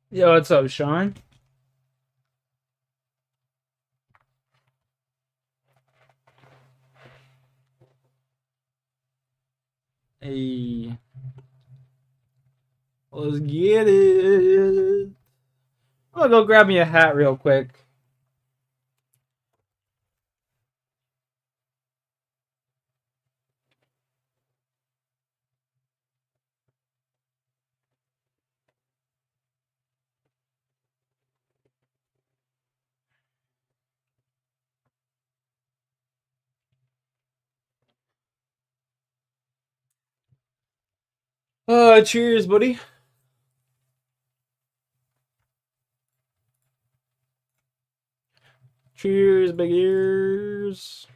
Yo, what's up, Sean? Hey, let's get it. I'm gonna go grab me a hat real quick. Cheers, buddy. Cheers, big ears.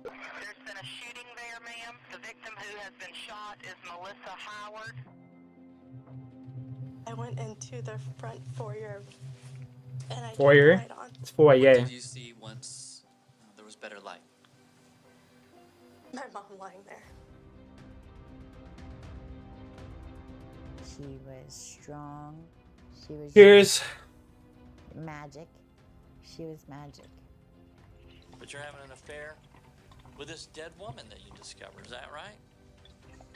There's been a shooting there, ma'am. The victim who has been shot is Melissa Howard. I went into the front foyer and I Foyer? turned the light on. It's foyer. What did you see once there was better light? My mom lying there. She was strong. She was Cheers. magic. She was magic. But you're having an affair with this dead woman that you discovered, is that right?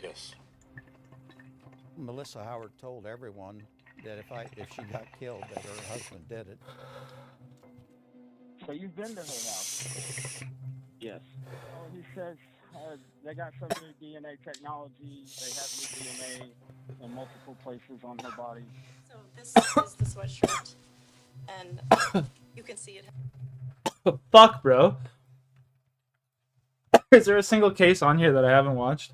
Yes. Melissa Howard told everyone that if she got killed, that her husband did it. So you've been to her house? Yes. Oh, he says they got some new DNA technology. They have new DNA in multiple places on her body. So this is the sweatshirt, and you can see it. Fuck, bro. Is there a single case on here that I haven't watched?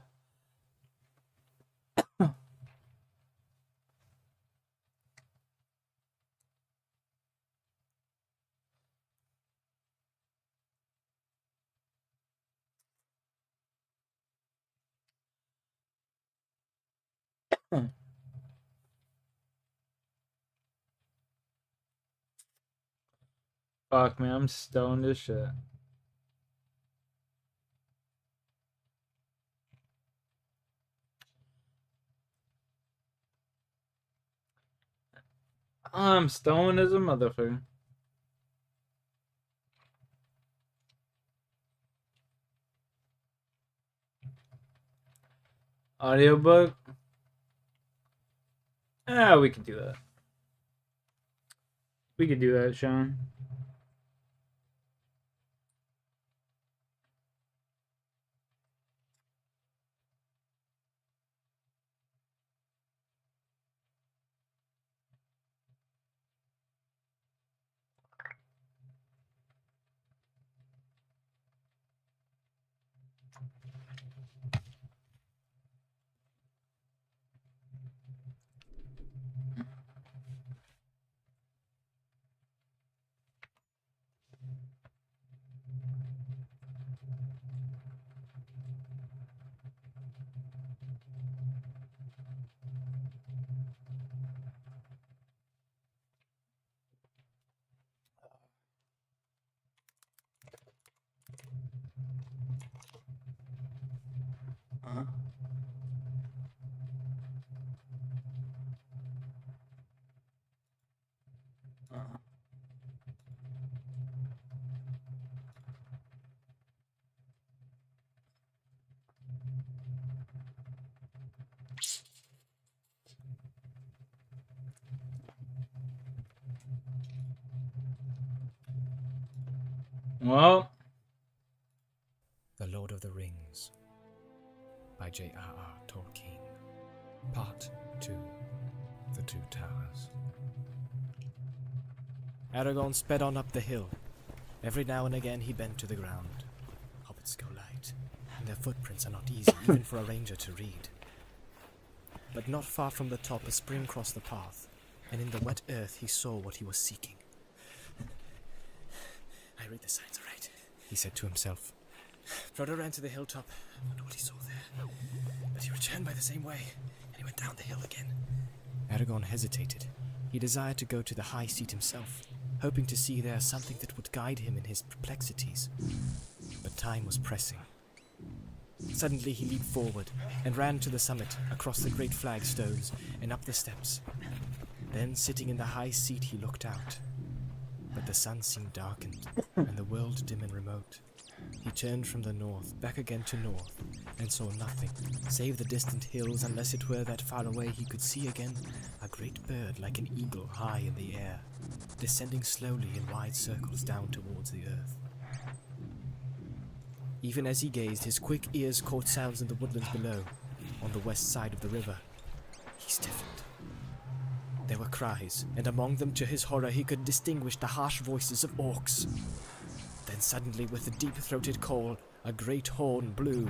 Fuck, man, I'm stoned as shit. I'm stoned as a motherfucker. Audiobook? Ah, we can do that. We could do that, Sean. Well, J.R.R. Tolkien. Part 2. The Two Towers. Aragorn sped on up the hill. Every now and again he bent to the ground. Hobbits go light, and their footprints are not easy even for a ranger to read. But not far from the top a spring crossed the path, and in the wet earth he saw what he was seeking. I read the signs aright, he said to himself. Frodo ran to the hilltop, I wonder what he saw there. But he returned by the same way, and he went down the hill again. Aragorn hesitated. He desired to go to the high seat himself, hoping to see there something that would guide him in his perplexities. But time was pressing. Suddenly he leaped forward and ran to the summit, across the great flagstones and up the steps. Then, sitting in the high seat, he looked out. But the sun seemed darkened, and the world dim and remote. He turned from the north, back again to north, and saw nothing, save the distant hills, unless it were that far away he could see again a great bird like an eagle high in the air, descending slowly in wide circles down towards the earth. Even as he gazed, his quick ears caught sounds in the woodlands below, on the west side of the river. He stiffened. There were cries, and among them, to his horror, he could distinguish the harsh voices of orcs. Then suddenly, with a deep-throated call, a great horn blew,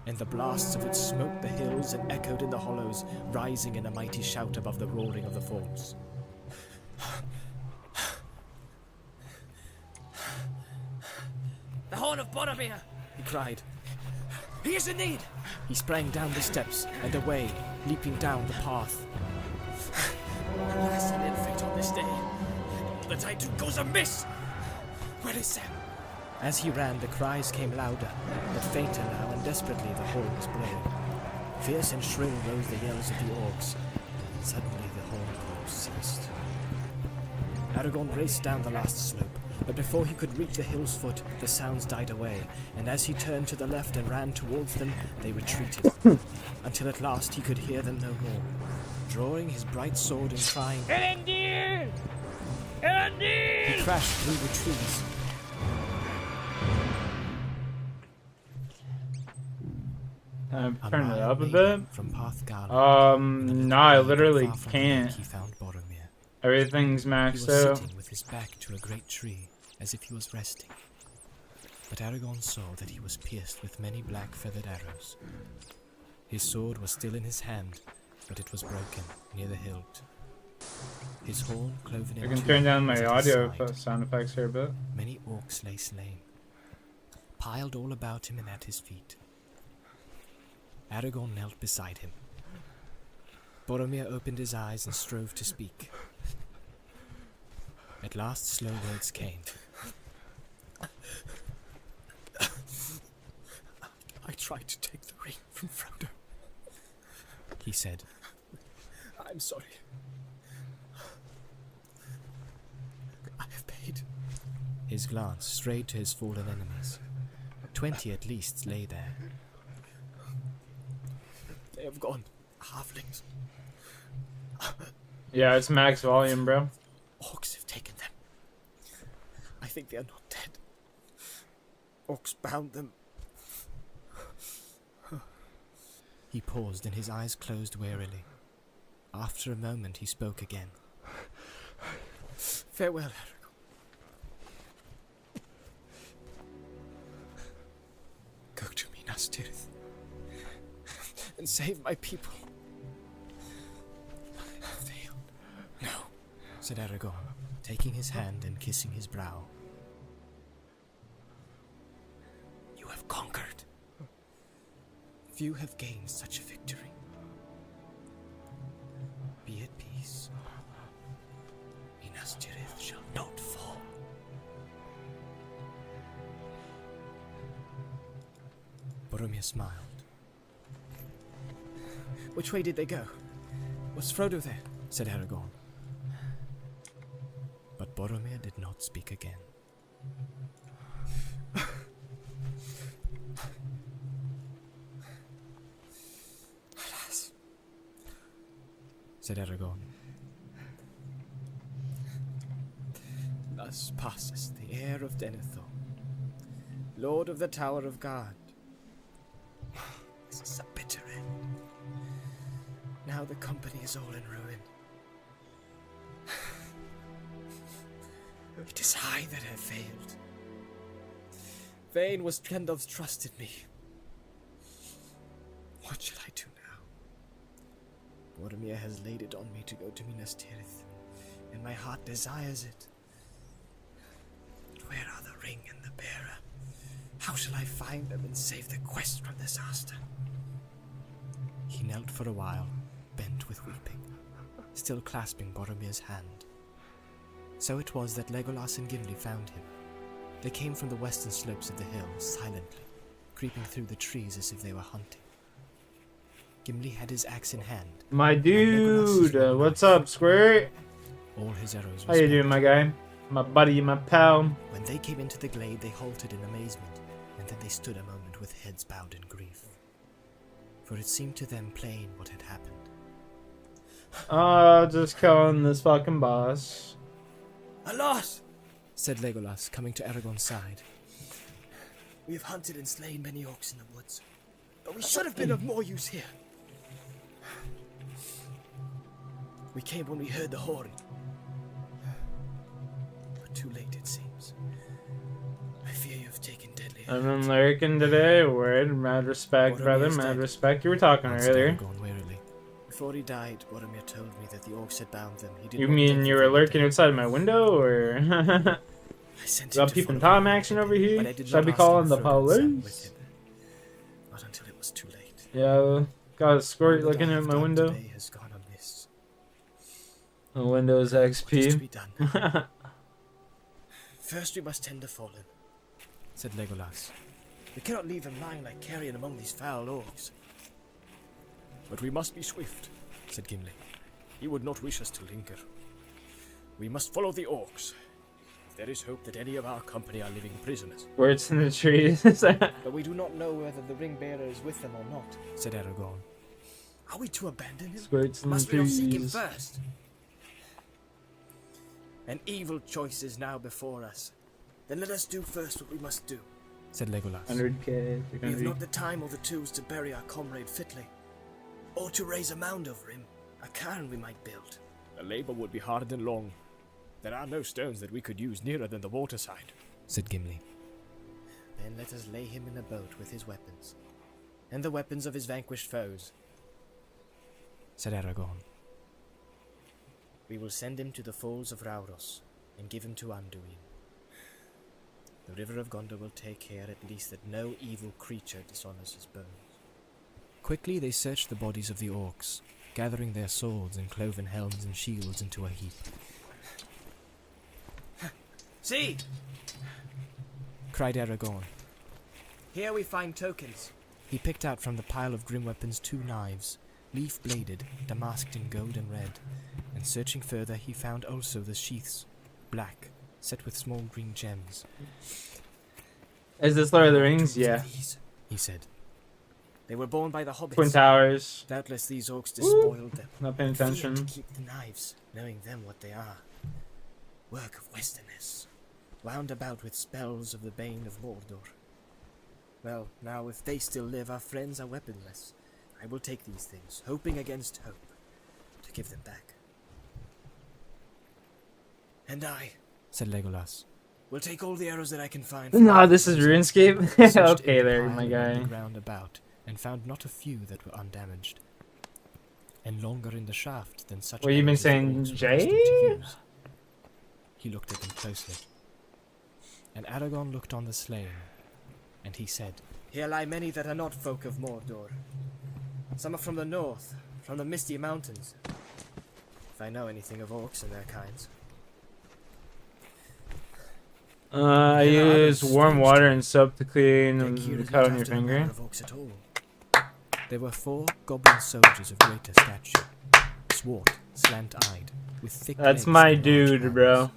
and the blasts of it smote the hills and echoed in the hollows, rising in a mighty shout above the roaring of the falls. The horn of Boromir! He cried. He is in need! He sprang down the steps and away, leaping down the path. Alas, an ill fate on this day. All that I do goes amiss! Where is Sam? As he ran, the cries came louder, but fainter now, and desperately the horn was blowing. Fierce and shrill rose the yells of the orcs. Suddenly the horn call ceased. Aragorn raced down the last slope, but before he could reach the hill's foot, the sounds died away, and as he turned to the left and ran towards them, they retreated, until at last he could hear them no more, drawing his bright sword and crying, Elendil! Elendil! He crashed through the trees. Turn it up a bit. From No, I literally can't. He found Boromir. Everything's maxed He was out. sitting with his back to a great tree, as if he was resting. But Aragorn saw that he was pierced with many black feathered arrows. His sword was still in his hand, but it was broken near the hilt. His horn cloven in I can two turn down was my at his audio side. sound effects here a bit. Many orcs lay slain, piled all about him and at his feet. Aragorn knelt beside him. Boromir opened his eyes and strove to speak. At last slow words came. I tried to take the ring from Frodo, he said. I'm sorry. I have paid. His glance strayed to his fallen enemies. 20 at least lay there. They have gone, halflings. Yeah, it's max volume, bro. Orcs have taken them. I think they are not dead. Orcs bound them. He paused and his eyes closed wearily. After a moment he spoke again. Farewell, Aragorn. Go to Minas Tirith and save my people. I have failed. No, said Aragorn, taking his hand and kissing his brow. You have conquered. Few have gained such a victory. Be at peace. Minas Tirith shall not fall. Boromir smiled. Which way did they go? Was Frodo there? Said Aragorn. But Boromir did not speak again. Alas, said Aragorn. Thus passes the heir of Denethor, Lord of the Tower of God. This is a bitter now the company is all in ruin. It is I that have failed. Vain was Trendov's trust in me. What shall I do now? Boromir has laid it on me to go to Minas Tirith, and my heart desires it. But where are the ring and the bearer? How shall I find them and save the quest from disaster? He knelt for a while, bent with weeping, still clasping Boromir's hand. So it was that Legolas and Gimli found him. They came from the western slopes of the hill, silently, creeping through the trees as if they were hunting. Gimli had his axe in hand. My dude, what's up, Squirt? All his arrows How you doing, my guy? My buddy, my pal. When they came into the glade, they halted in amazement, and then they stood a moment with heads bowed in grief. For it seemed to them plain what had happened. Just killing this fucking boss. Alas! Said Legolas, coming to Aragorn's side. We have hunted and slain many orcs in the woods, but we should have been of more use here. We came when we heard the horn. But too late, it seems. I fear you have taken deadly. I'm American today. Word, mad respect, brother, mad respect. You were talking earlier. Wearily. Before he died, Boromir told me that the orcs had bound them. He did You not mean take you them were lurking dead. outside my window, or? I sent him Got to peeping follow Tom me, action over but here? I did Should I not be ask him calling the further and sat police? with him. Not until it was too late. Yeah, got a squirt All that looking I at have my done window. today has gone amiss. Windows What is to XP. be done? First we must tend the fallen, said Legolas. We cannot leave him lying like carrion among these foul orcs. But we must be swift, said Gimli. He would not wish us to linger. We must follow the orcs. There is hope that any of our company are living prisoners. Words in the trees. But we do not know whether the ring bearer is with them or not, said Aragorn. Are we to abandon him? Squirts in the Must we not seek him trees. first? An evil choice is now before us. Then let us do first what we must do, said Legolas. 100k. We have not the time or the tools to bury our comrade fitly, or to raise a mound over him, a cairn we might build. The labor would be hard and long. There are no stones that we could use nearer than the waterside, said Gimli. Then let us lay him in a boat with his weapons, and the weapons of his vanquished foes, said Aragorn. We will send him to the falls of Rauros, and give him to Anduin. The river of Gondor will take care at least that no evil creature dishonors his bones. Quickly they searched the bodies of the orcs, gathering their swords and cloven helms and shields into a heap. See! Cried Aragorn. Here we find tokens. He picked out from the pile of grim weapons 2 knives, leaf-bladed, damasked in gold and red, and searching further he found also the sheaths, black, set with small green gems. Is this Lord of the Rings? Yeah. These, he said. They were borne by the hobbits. Twin Towers. Doubtless these orcs despoiled them. Not paying attention. Feared to keep the knives, knowing them what they are. Work of Westerness, wound about with spells of the Bane of Mordor. Well, now if they still live, our friends are weaponless. I will take these things, hoping against hope, to give them back. And I, said Legolas, will take all the arrows that I can find. No, this is RuneScape? Searched Okay, every there, pile my and guy. on the ground about, and found not a few that were undamaged, and longer in the shaft than such. What you been arrows as the saying, orcs were Jay? accustomed to use. He looked at them closely, and Aragorn looked on the slain, and he said, Here lie many that are not folk of Mordor. Some are from the north, from the misty mountains, if I know anything of orcs and their kinds. I use warm water and soap to clean Dekir the is cut not on your after the manner finger. of orcs at all. There were 4 goblin soldiers of greater stature, swart, slant-eyed, with thick That's legs my and large dude, arms. bro.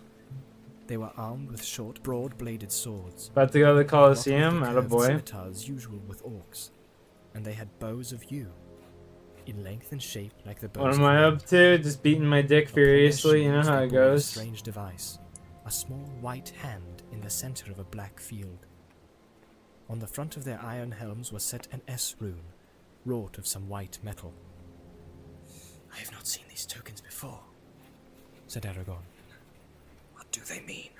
They were armed with short, broad-bladed swords, About to go to the not Colosseum, with the curved attaboy. scimitars usual with orcs, and they had bows of yew, in length and shape like the bows What of am I men. up to? Just beating my dick Upon their furiously, you know shields how they it bore a goes. strange device, a small white hand in the center of a black field. On the front of their iron helms was set an S rune, wrought of some white metal. I have not seen these tokens before, said Aragorn. What do they mean?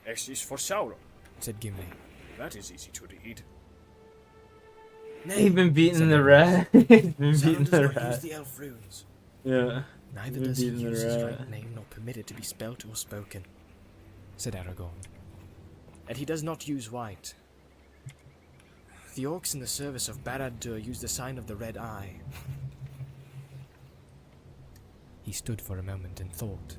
S is for Sauron, said Gimli. that is easy to read. He's been beating the rat. He's been beating Sauron does the not use rat. the elf runes. Yeah. Neither He's does he beating the use his rat. right name nor permit it to be spelt or spoken, said Aragorn. And he does not use white. The orcs in the service of Barad-dûr use the sign of the red eye. He stood for a moment and thought.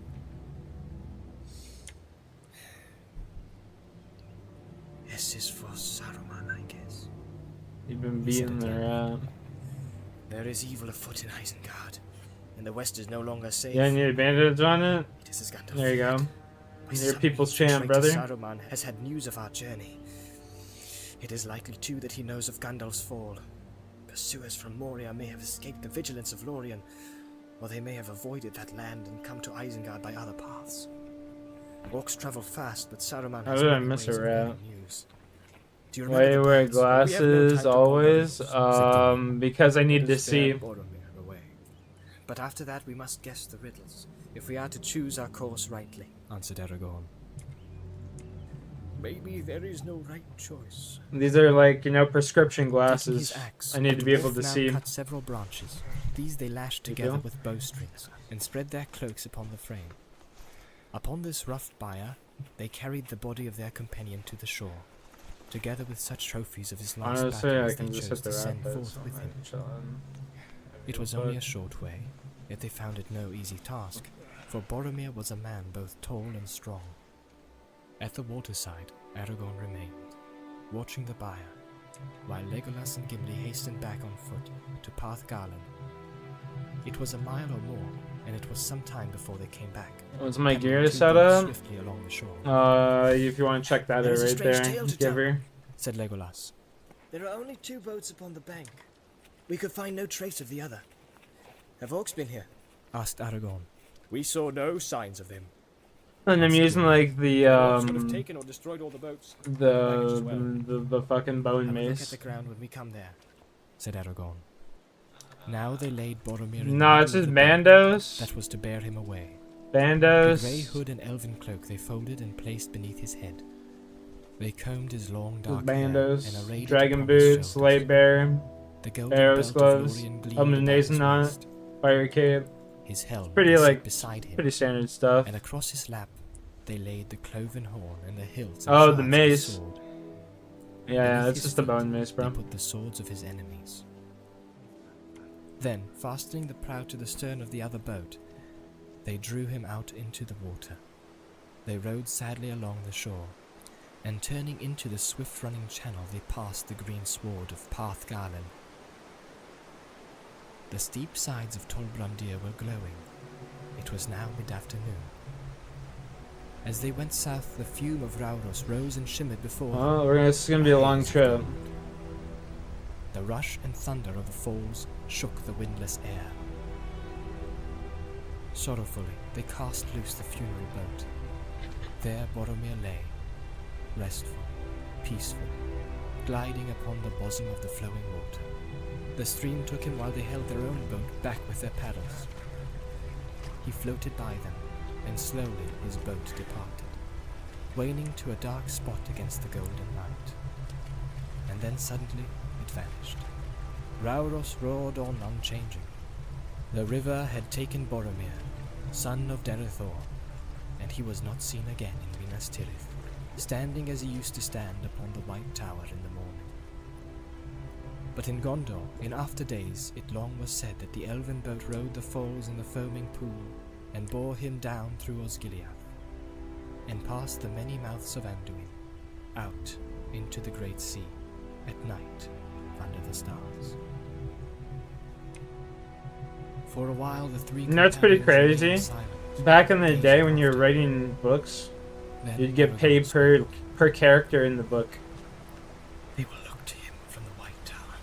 S is for Saruman, I guess. He's been He said beating the again. rat. There is evil afoot in Isengard, and the west is no longer safe. Yeah, need a bandage on it? It is as Gandalf There you go. feared. By Your some people's means, the champ, traitor brother. Saruman has had news of our journey. It is likely too that he knows of Gandalf's fall. Pursuers from Moria may have escaped the vigilance of Lorien, or they may have avoided that land and come to Isengard by other paths. Orcs travel fast, but Saruman How has did I many miss ways a of rat? getting news. Do you Why remember you the wear birds? We have no time glasses to ponder always? them, said Gimli. Because I need Let to us bear see. Boromir away. But after that we must guess the riddles, if we are to choose our course rightly, answered Aragorn. Maybe there is no right choice. These are like, you know, prescription Taking glasses. his axe, I need to be the able dwarf to now see. cut several branches. These they lashed You together do? with bowstrings and spread their cloaks upon the frame. Upon this rough bier, they carried the body of their companion to the shore, together with such trophies of his last Honestly, battle I as they can just chose hit the to rat, send but forth it's with him. chilling. It was only a short way, yet they found it no easy task, for Boromir was a man both tall and strong. At the waterside, Aragorn remained, watching the bier, while Legolas and Gimli hastened back on foot to Path Garland. It was a mile or more, and it was some time before they came back. What's my paddling gear two set boats up? swiftly along the shore. If you want to check that out There is a right strange there, tale to Giver. said Legolas. There are only 2 boats upon the bank. We could find no trace of the other. Have orcs been here? Asked Aragorn. We saw no signs of them. And I'm using like the Orcs would have taken or destroyed all the boats. the fucking bow and Have a look at mace. the ground when we come there, said Aragorn. Now they laid Boromir in No, the it's middle just of the boat bandos. that was to bear him away. The grey Bandos. hood and elven cloak they folded and placed beneath his head. They combed his long dark Bandos. hair and arrayed it Dragon upon his boots. shoulders. Light bear. The golden arrows, belt of gloves, Lorien gleamed helmet, about nason his knot. waist. Fire cape. His helm Pretty was set like beside him, pretty standard stuff. and across his lap they laid the cloven horn and the hilts. Oh, and the shards of mace. his sword. Yeah, Beneath it's his just a feet, bow and mace, They bro. put the swords of his enemies. Then, fastening the prow to the stern of the other boat, they drew him out into the water. They rowed sadly along the shore, and turning into the swift-running channel, they passed the green sward of Path Garland. The steep sides of Tol Brandir were glowing. It was now mid-afternoon. As they went south, the fume of Rauros rose and shimmered before them. Oh, this is gonna be a long trip. The rush and thunder of the falls shook the windless air. Sorrowfully, they cast loose the funeral boat. There Boromir lay, restful, peaceful, gliding upon the bosom of the flowing water. The stream took him while they held their own boat back with their paddles. He floated by them, and slowly his boat departed, waning to a dark spot against the golden night. And then suddenly it vanished. Rauros roared on unchanging. The river had taken Boromir, son of Denethor, and he was not seen again in Minas Tirith, standing as he used to stand upon the White Tower in the morning. But in Gondor, in after days, it long was said that the elven boat rode the falls in the foaming pool, and bore him down through Osgiliath, and past the many mouths of Anduin, out into the great sea, at night, under the stars. For a while the three You know, it's pretty companions crazy. remained silent. Back in the day when you were writing books, Then you'd get Aragorn paid spoke. per character in the book. They will look to him from the White Tower,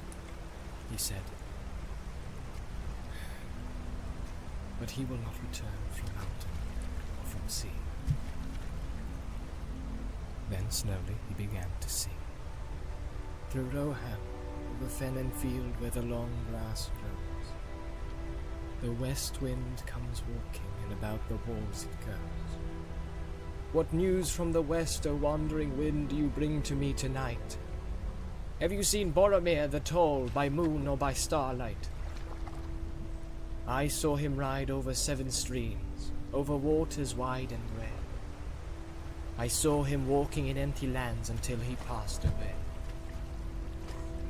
he said. But he will not return from mountain or from sea. Then slowly he began to sing. Through Rohan, over fen and field where the long grass grows, The west wind comes walking, and about the walls it goes. What news from the west, O wandering wind, do you bring to me tonight? Have you seen Boromir the Tall by moon or by starlight? I saw him ride over 7 streams, over waters wide and grey. I saw him walking in empty lands until he passed away.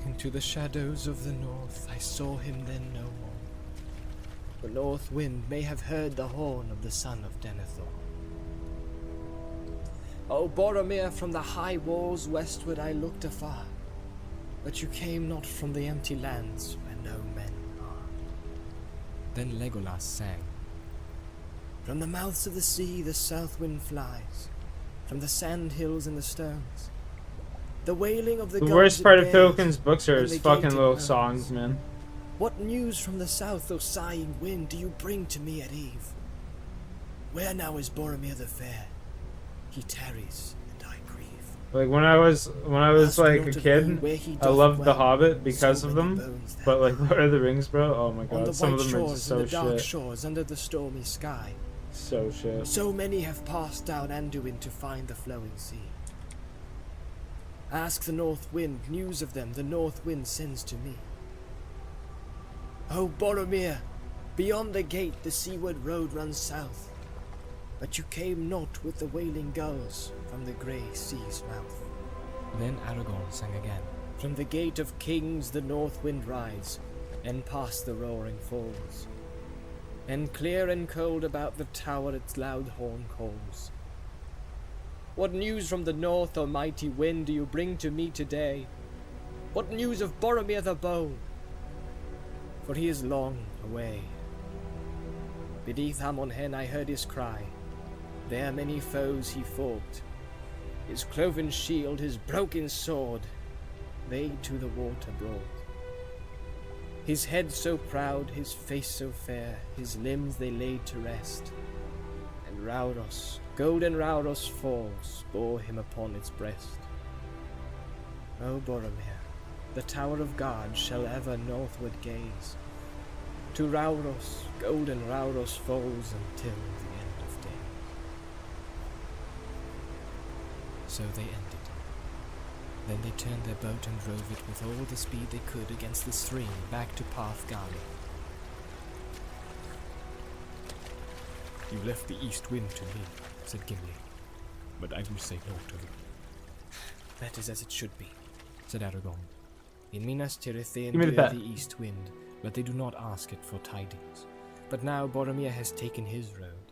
Into the shadows of the north I saw him then no more. The north wind may have heard the horn of the son of Denethor. O Boromir, from the high walls westward I looked afar, but you came not from the empty lands where no men are. Then Legolas sang. From the mouths of the sea the south wind flies, from the sand hills and the stones. The wailing of the worst part of bears, Tolkien's books are and his the fucking gated little mounds. songs, man. What news from the south, O sighing wind, do you bring to me at eve? Where now is Boromir the Fair? He tarries, and I grieve. Like when I was Ask like not a of kid, him where he I doth loved The dwell. Hobbit because So of many them. bones there But like lie. Lord of the Rings, bro, oh my On the god, some white of them are shores just and so the dark shit. shores under the stormy sky. So shit. So many have passed down Anduin to find the flowing sea. Ask the north wind news of them, the north wind sends to me. O Boromir, beyond the gate the seaward road runs south, but you came not with the wailing gulls from the grey sea's mouth. Then Aragorn sang again. From the gate of kings the north wind rides, and past the roaring falls. And clear and cold about the tower its loud horn calls. What news from the north, O mighty wind, do you bring to me today? What news of Boromir the Bold? For he is long away. Beneath Amon Hen I heard his cry. There many foes he fought. His cloven shield, his broken sword, they to the water brought. His head so proud, his face so fair, his limbs they laid to rest. And Rauros, golden Rauros falls, bore him upon its breast. O Boromir, the tower of God shall ever northward gaze. To Rauros, golden Rauros falls until the end of days. So they ended. Then they turned their boat and drove it with all the speed they could against the stream back to Path Garli. You left the east wind to me, said Gimli, but I will say naught of it. That is as it should be, said Aragorn. In Minas Tirith they Give me the endure pet. the east wind, but they do not ask it for tidings. But now Boromir has taken his road,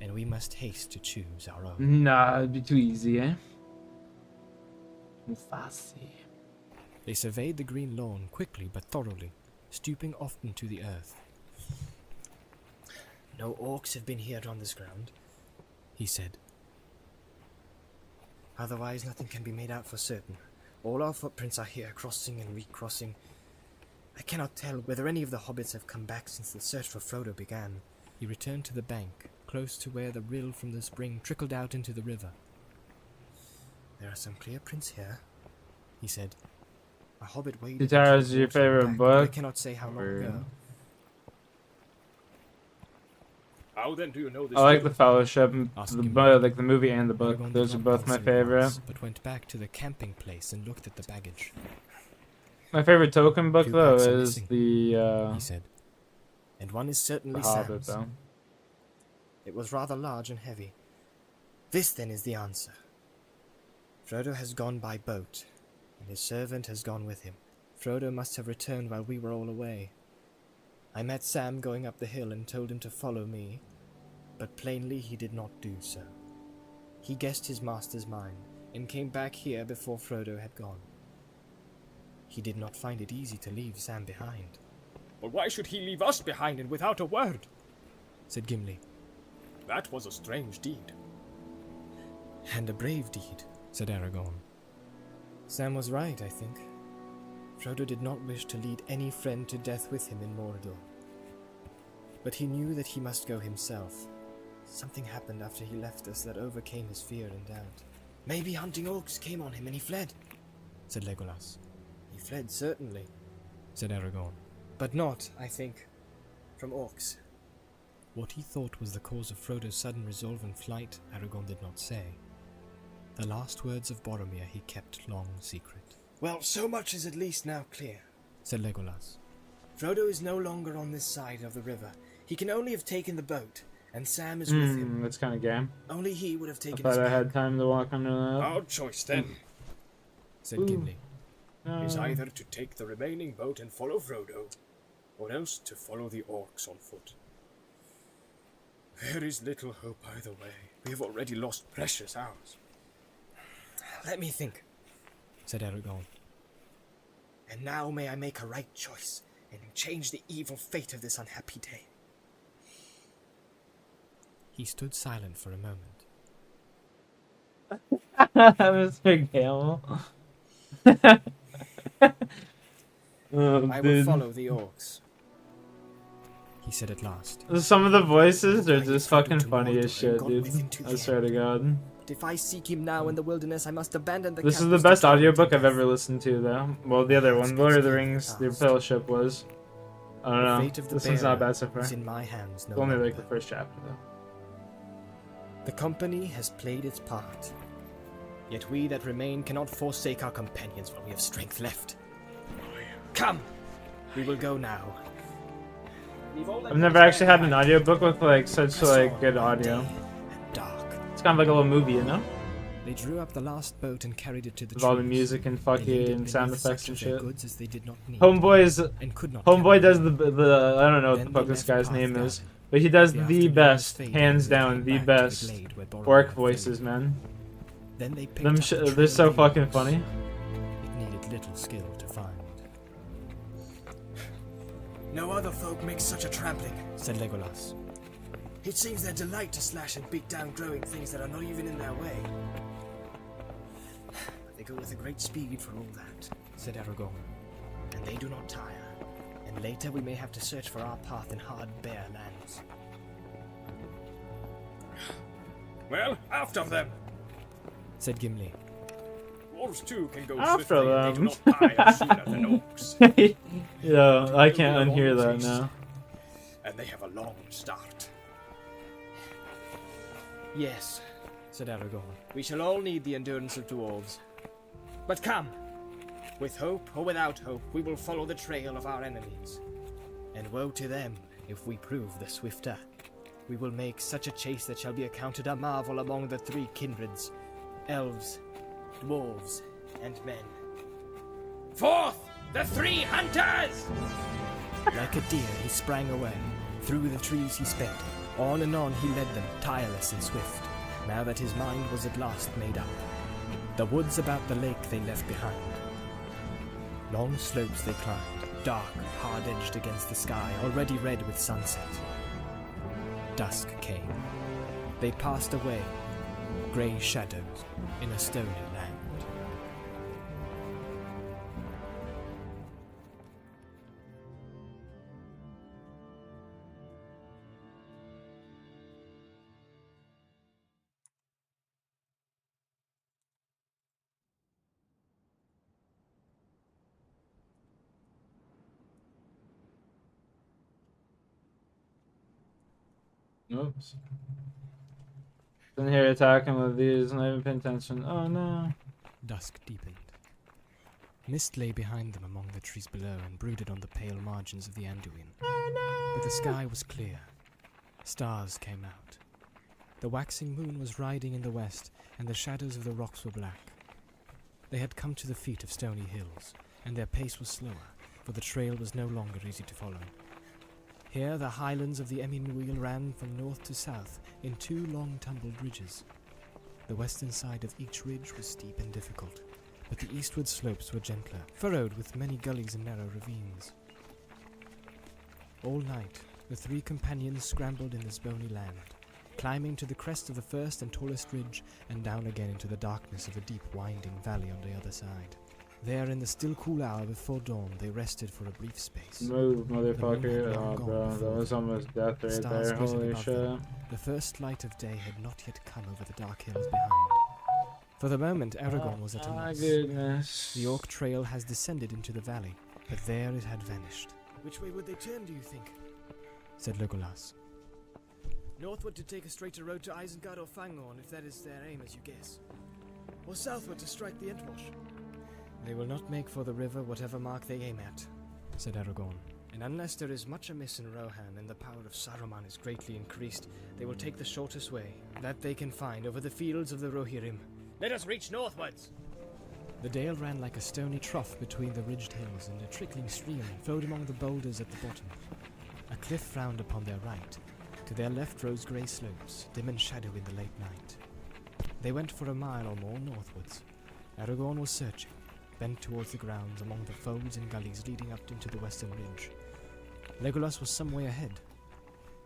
and we must haste to choose our own. Nah, it'd be too easy, eh? Mufasi. They surveyed the green lawn quickly but thoroughly, stooping often to the earth. No orcs have been here on this ground, he said. Otherwise nothing can be made out for certain. All our footprints are here, crossing and recrossing. I cannot tell whether any of the hobbits have come back since the search for Frodo began. He returned to the bank, close to where the rill from the spring trickled out into the river. There are some clear prints here, he said. A hobbit waded into Guitar is the your water and favorite back, but I book? cannot say how long Or- ago. How then do you know this? I like the river? Fellowship, Ask the him. like the movie and the book. Aragorn Those did are not both my answer at favorite. once, but went back to the camping place and looked at the baggage. My favorite Tolkien book 2 though packs are is missing, the he said. And one is certainly Hobbit Sam's. though. It was rather large and heavy. This then is the answer. Frodo has gone by boat, and his servant has gone with him. Frodo must have returned while we were all away. I met Sam going up the hill and told him to follow me, but plainly he did not do so. He guessed his master's mind, and came back here before Frodo had gone. He did not find it easy to leave Sam behind, But why should he leave us behind and without a word? said Gimli. That was a strange deed. And a brave deed, said Aragorn. Sam was right, I think. Frodo did not wish to lead any friend to death with him in Mordor. But he knew that he must go himself. Something happened after he left us that overcame his fear and doubt. Maybe hunting orcs came on him and he fled, said Legolas. He fled, certainly, said Aragorn. But not, I think, from orcs. What he thought was the cause of Frodo's sudden resolve and flight, Aragorn did not say. The last words of Boromir he kept long secret. Well, so much is at least now clear, said Legolas. Frodo is no longer on this side of the river. He can only have taken the boat, and Sam is with him. That's kind of game. Only he would have I taken thought his I boat. had time to walk under that. Our choice then Said Gimli. is either to take the remaining boat and follow Frodo, or else to follow the orcs on foot. There is little hope either way. We have already lost precious hours. Let me think, said Aragorn. And now may I make a right choice, and change the evil fate of this unhappy day. He stood silent for a moment. Mr. Gale. Oh, I will dude. follow the orcs, he said at last. Some of the voices are just fucking funny as shit, dude. I swear to God. But if I seek him now in the wilderness, I must abandon the This is the campus best to turn audiobook to I've death. ever listened to, though. Well, the other one, Lord of the Rings, The Fellowship was. I don't The know. fate of the This one's not bearer bad so far. is in my hands no It's only like longer. the first chapter, though. The company has played its part. Yet we that remain cannot forsake our companions while we have strength left. Come! We will go now. I've never actually had an audiobook with like such like good audio. Dark. It's kind of like a little movie, you know? They drew up the last boat and carried it to the With all the trees. music and They laid it fucking sound beneath effects such and of their shit. goods as they did not need, Homeboy and could not Homeboy carry. does the I don't know what Then the fuck they this left guy's path name guarded. is, but he does The the afternoon best, was hands fading, down, and the they came back to best glade where Boromir orc had voices, fled. man. Then they picked Them up sh the they're trail so of fucking orcs. funny. It needed little skill to find. No other folk make such a trampling, said Legolas. It seems their delight to slash and beat down growing things that are not even in their way. But they go with a great speed for all that, said Aragorn. And they do not tire. And later we may have to search for our path in hard, bare lands. Well, after them. Said Gimli. Dwarves too can go After swiftly. They do them. not tire sooner than orcs. Yeah, I can't unhear that now. And they have a long start. Yes, said Aragorn. We shall all need the endurance of dwarves. But come! With hope or without hope, we will follow the trail of our enemies. And woe to them if we prove the swifter. We will make such a chase that shall be accounted a marvel among the three kindreds, elves, dwarves, and men. Forth, the three hunters! Like a deer, he sprang away. Through the trees he sped. On and on he led them, tireless and swift, now that his mind was at last made up. The woods about the lake they left behind. Long slopes they climbed, dark, hard-edged against the sky, already red with sunset. Dusk came. They passed away, grey shadows, in a stony land. Oops. Didn't hear attacking with these, not even paying attention. Oh no. Dusk deepened. Mist lay behind them among the trees below and brooded on the pale margins of the Anduin. But the sky was clear. Stars came out. The waxing moon was riding in the west, and the shadows of the rocks were black. They had come to the feet of stony hills, and their pace was slower, for the trail was no longer easy to follow. Here the highlands of the Eminmuil ran from north to south in two long tumbled ridges. The western side of each ridge was steep and difficult, but the eastward slopes were gentler, furrowed with many gullies and narrow ravines. All night, the three companions scrambled in this bony land, climbing to the crest of the first and tallest ridge and down again into the darkness of a deep winding valley on the other side. There, in the still cool hour before dawn, they rested for a brief space. Move, motherfucker. The moon had Oh, long gone bro, that before. was almost death right Stars there. glittered Holy above shit. them. The first light of day had not yet come over the dark hills behind. For the moment, Aragorn was at a Oh my loss. goodness. The Orc trail has descended into the valley, but there it had vanished. Which way would they turn, do you think? said Legolas. Northward to take a straighter road to Isengard or Fangorn, if that is their aim, as you guess. Or southward to strike the Entwash. They will not make for the river whatever mark they aim at, said Aragorn. And unless there is much amiss in Rohan and the power of Saruman is greatly increased, they will take the shortest way, that they can find over the fields of the Rohirrim. Let us reach northwards! The dale ran like a stony trough between the ridged hills, and a trickling stream flowed among the boulders at the bottom. A cliff frowned upon their right. To their left rose grey slopes, dim and shadowy in the late night. They went for a mile or more northwards. Aragorn was searching, bent towards the grounds among the folds and gullies leading up into the western ridge. Legolas was some way ahead.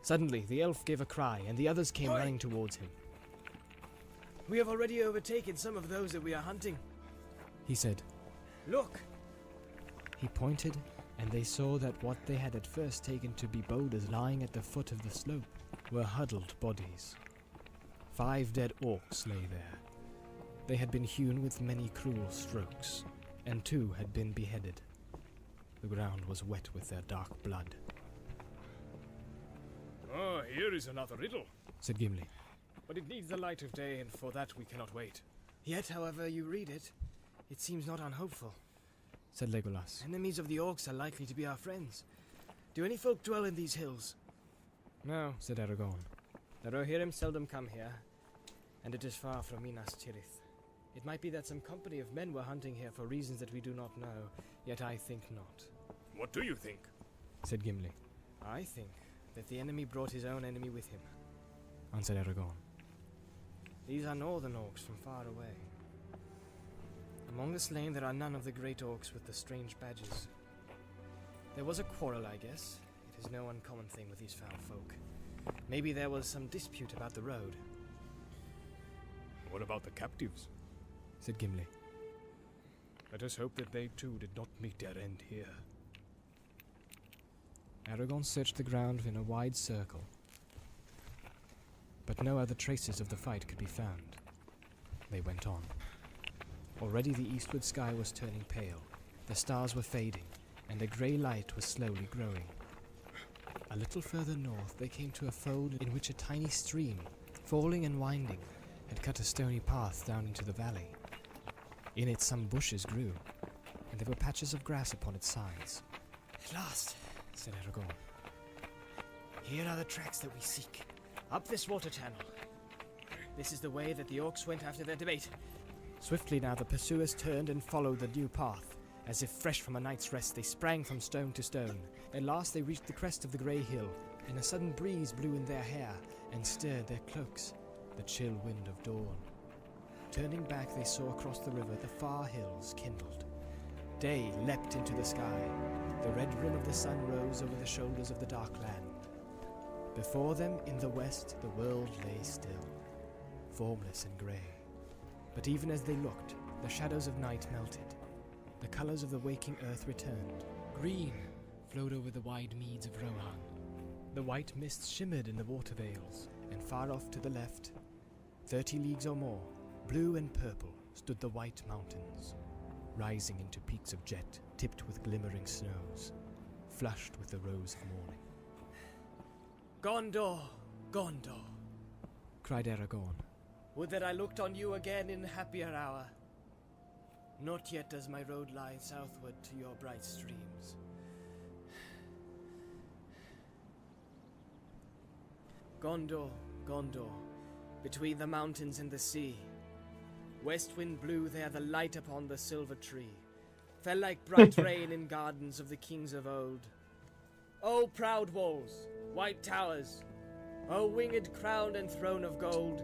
Suddenly, the elf gave a cry, and the others came running towards him. We have already overtaken some of those that we are hunting, he said. Look! He pointed, and they saw that what they had at first taken to be boulders lying at the foot of the slope were huddled bodies. 5 dead orcs lay there. They had been hewn with many cruel strokes, and 2 had been beheaded. The ground was wet with their dark blood. Ah, here is another riddle, said Gimli. but it needs the light of day, and for that we cannot wait. Yet, however you read it, it seems not unhopeful, said Legolas. Enemies of the orcs are likely to be our friends. Do any folk dwell in these hills? No, said Aragorn. The Rohirrim seldom come here, and it is far from Minas Tirith. It might be that some company of men were hunting here for reasons that we do not know, yet I think not. What do you think? Said Gimli. I think that the enemy brought his own enemy with him, answered Aragorn. These are northern orcs from far away. Among the slain there are none of the great orcs with the strange badges. There was a quarrel, I guess. It is no uncommon thing with these foul folk. Maybe there was some dispute about the road. What about the captives? Said Gimli. Let us hope that they too did not meet their end here. Aragorn searched the ground in a wide circle, but no other traces of the fight could be found. They went on. Already the eastward sky was turning pale, the stars were fading, and a grey light was slowly growing. A little further north they came to a fold in which a tiny stream, falling and winding, had cut a stony path down into the valley. In it some bushes grew, and there were patches of grass upon its sides. At last, said Aragorn. Here are the tracks that we seek. Up this water channel. This is the way that the orcs went after their debate. Swiftly now the pursuers turned and followed the new path. As if fresh from a night's rest, they sprang from stone to stone. At last they reached the crest of the grey hill, and a sudden breeze blew in their hair and stirred their cloaks, the chill wind of dawn. Turning back, they saw across the river the far hills kindled. Day leapt into the sky. The red rim of the sun rose over the shoulders of the dark land. Before them, in the west, the world lay still, formless and grey. But even as they looked, the shadows of night melted. The colours of the waking earth returned. Green flowed over the wide meads of Rohan. The white mist shimmered in the water vales, and far off to the left, 30 leagues or more, blue and purple, stood the white mountains, rising into peaks of jet, tipped with glimmering snows, flushed with the rose of morning. Gondor, Gondor, cried Aragorn. Would that I looked on you again in happier hour. Not yet does my road lie southward to your bright streams. Gondor, Gondor, between the mountains and the sea. West wind blew there the light upon the silver tree, fell like bright rain in gardens of the kings of old. O proud walls, white towers, O winged crown and throne of gold,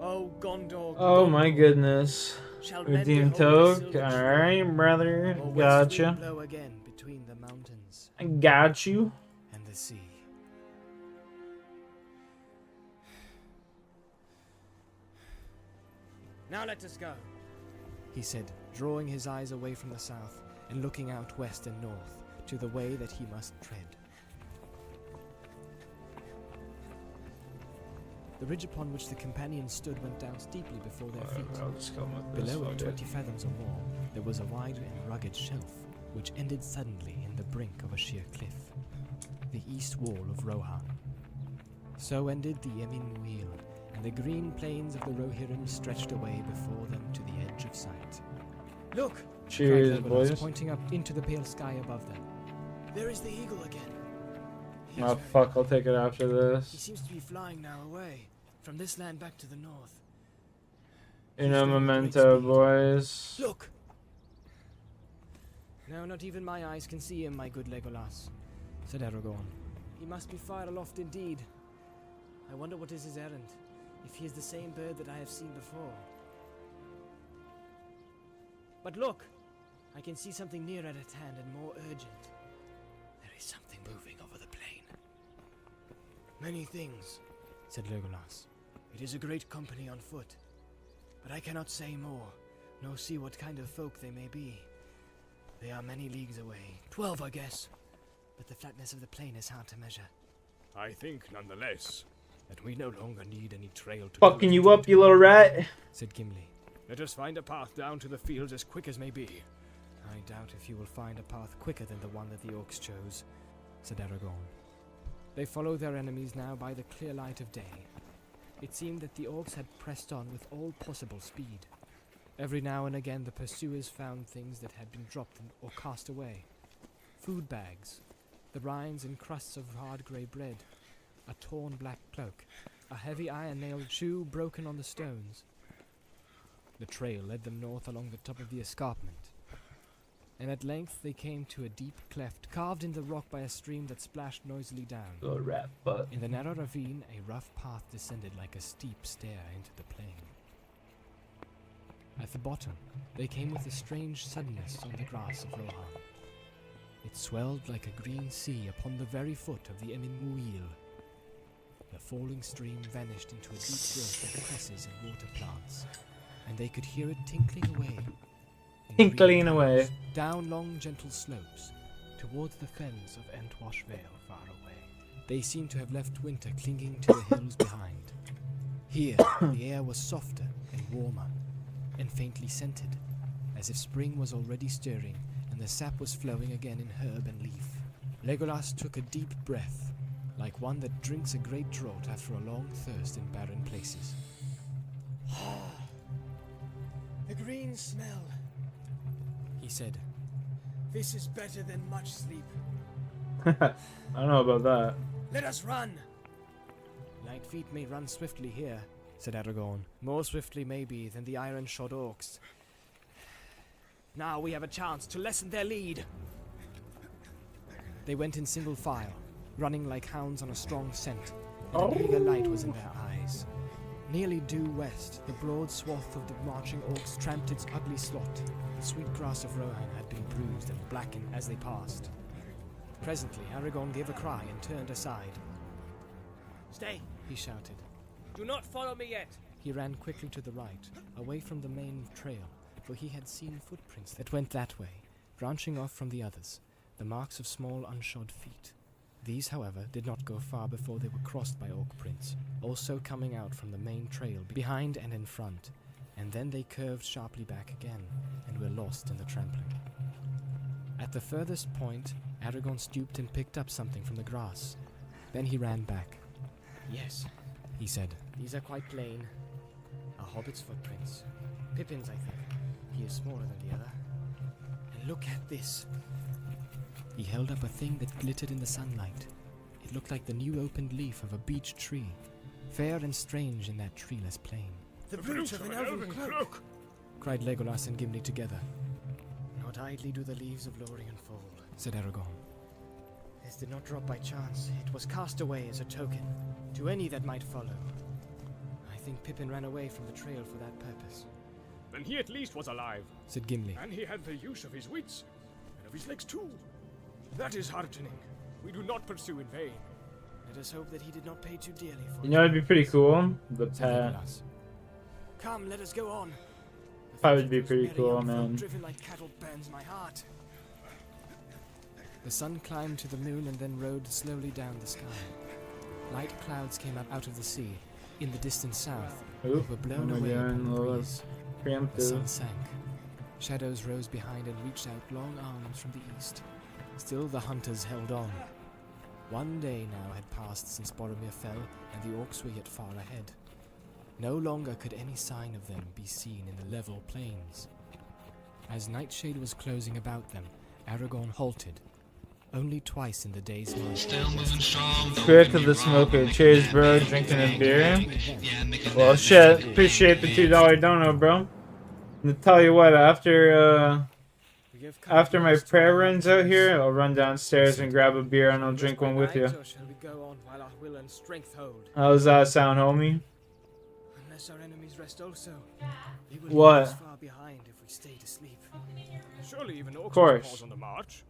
O Gondor, Oh Gondor, my goodness. shall men Redeem behold the toke. silver tree, Alright, brother. or west Gotcha. wind blow again between the mountains I got you. and the sea. Now let us go, he said, drawing his eyes away from the south and looking out west and north to the way that he must tread. The ridge upon which the companions stood went down steeply before their feet. I'll just come with this. Below fuck it, it. 20 fathoms or more, there was a wide and rugged shelf, which ended suddenly in the brink of a sheer cliff. The east wall of Rohan. So ended the Emin wheel, and the green plains of the Rohirrim stretched away before them to the edge of sight. Look! Cheers, cried Legolas, boys. pointing up into the pale sky above them. There is the eagle again. He is Oh very fuck, I'll high. take it after He this. seems to be flying now away, from this land back to the north. You know, memento, boys. Look! No, not even my eyes can see him, my good Legolas, said Aragorn. He must be far aloft indeed. I wonder what is his errand, if he is the same bird that I have seen before. But look! I can see something nearer at hand and more urgent. There is something moving over the plain. Many things, said Legolas. It is a great company on foot. But I cannot say more, nor see what kind of folk they may be. They are many leagues away, 12 I guess, but the flatness of the plain is hard to measure. I think, nonetheless, that we no longer need any trail to Fucking you up, you little rat. Said Gimli. Let us find a path down to the fields as quick as may be. I doubt if you will find a path quicker than the one that the orcs chose, said Aragorn. They followed their enemies now by the clear light of day. It seemed that the orcs had pressed on with all possible speed. Every now and again the pursuers found things that had been dropped or cast away. Food bags, the rinds and crusts of hard grey bread, a torn black cloak, a heavy iron-nailed shoe broken on the stones. The trail led them north along the top of the escarpment, and at length they came to a deep cleft carved in the rock by a stream that splashed noisily down. Little rat butt. In the narrow ravine, a rough path descended like a steep stair into the plain. At the bottom, they came with a strange suddenness on the grass of Rohan. It swelled like a green sea upon the very foot of the Emin. The falling stream vanished into a deep growth of cresses and water plants, and they could hear it tinkling away. in Tinkling green away. meadows, down long gentle slopes, towards the fens of Entwash Vale far away. They seemed to have left winter clinging to the hills behind. Here, the air was softer and warmer, and faintly scented, as if spring was already stirring, and the sap was flowing again in herb and leaf. Legolas took a deep breath, like one that drinks a great draught after a long thirst in barren places. The green smell, he said. This is better than much sleep. I don't know about that. Let us run! Light feet may run swiftly here, said Aragorn. More swiftly, maybe, than the iron-shod orcs. Now we have a chance to lessen their lead. They went in single file, running like hounds on a strong scent, and an eager light was in their eyes. Nearly due west, the broad swath of the marching orcs tramped its ugly slot. The sweet grass of Rohan had been bruised and blackened as they passed. Presently, Aragorn gave a cry and turned aside. Stay, he shouted. Do not follow me yet. He ran quickly to the right, away from the main trail, for he had seen footprints that went that way, branching off from the others, the marks of small unshod feet. These, however, did not go far before they were crossed by orc prints, also coming out from the main trail behind and in front, and then they curved sharply back again, and were lost in the trampling. At the furthest point, Aragorn stooped and picked up something from the grass. Then he ran back. Yes, he said. These are quite plain. A hobbit's footprints. Pippin's, I think. He is smaller than the other. And look at this. He held up a thing that glittered in the sunlight. It looked like the new opened leaf of a beech tree, fair and strange in that treeless plain. The brute of an elven cloak! Cried Legolas and Gimli together. Not idly do the leaves of Lorien fall, said Aragorn. This did not drop by chance. It was cast away as a token, to any that might follow. I think Pippin ran away from the trail for that purpose. Then he at least was alive, said Gimli. and he had the use of his wits, and of his legs too. That is heartening. We do not pursue in vain. Let us hope that he did not pay too dearly for You know, it'd be pretty cool. The said pet. Legolas. Come, let us go on. The That would thought be those pretty merry cool, young folk man. Driven like cattle burns my heart. The sun climbed to the moon and then rode slowly down the sky. Light clouds came up out of the sea, in the distant south, Oop, and were blown oh my away God, upon the a little breeze. The sun preemptive. sank. Shadows rose behind and reached out long arms from the east. Still the hunters held on. 1 day now had passed since Boromir fell, and the orcs were yet far ahead. No longer could any sign of them be seen in the level plains. As Nightshade was closing about them, Aragorn halted. Only twice in the day's night. Still moving strong. Spirit to the smoker. Cheers, bro. Drinking a beer. Well, shit. Appreciate the $2 dono, bro. And to tell you what, after my prayer runs out here, I'll run downstairs and grab a beer and I'll drink one with you. How's that sound, homie? Unless our enemies rest also, we will What? be far behind if we stay to sleep. Surely even orcs Of course. pause on the march.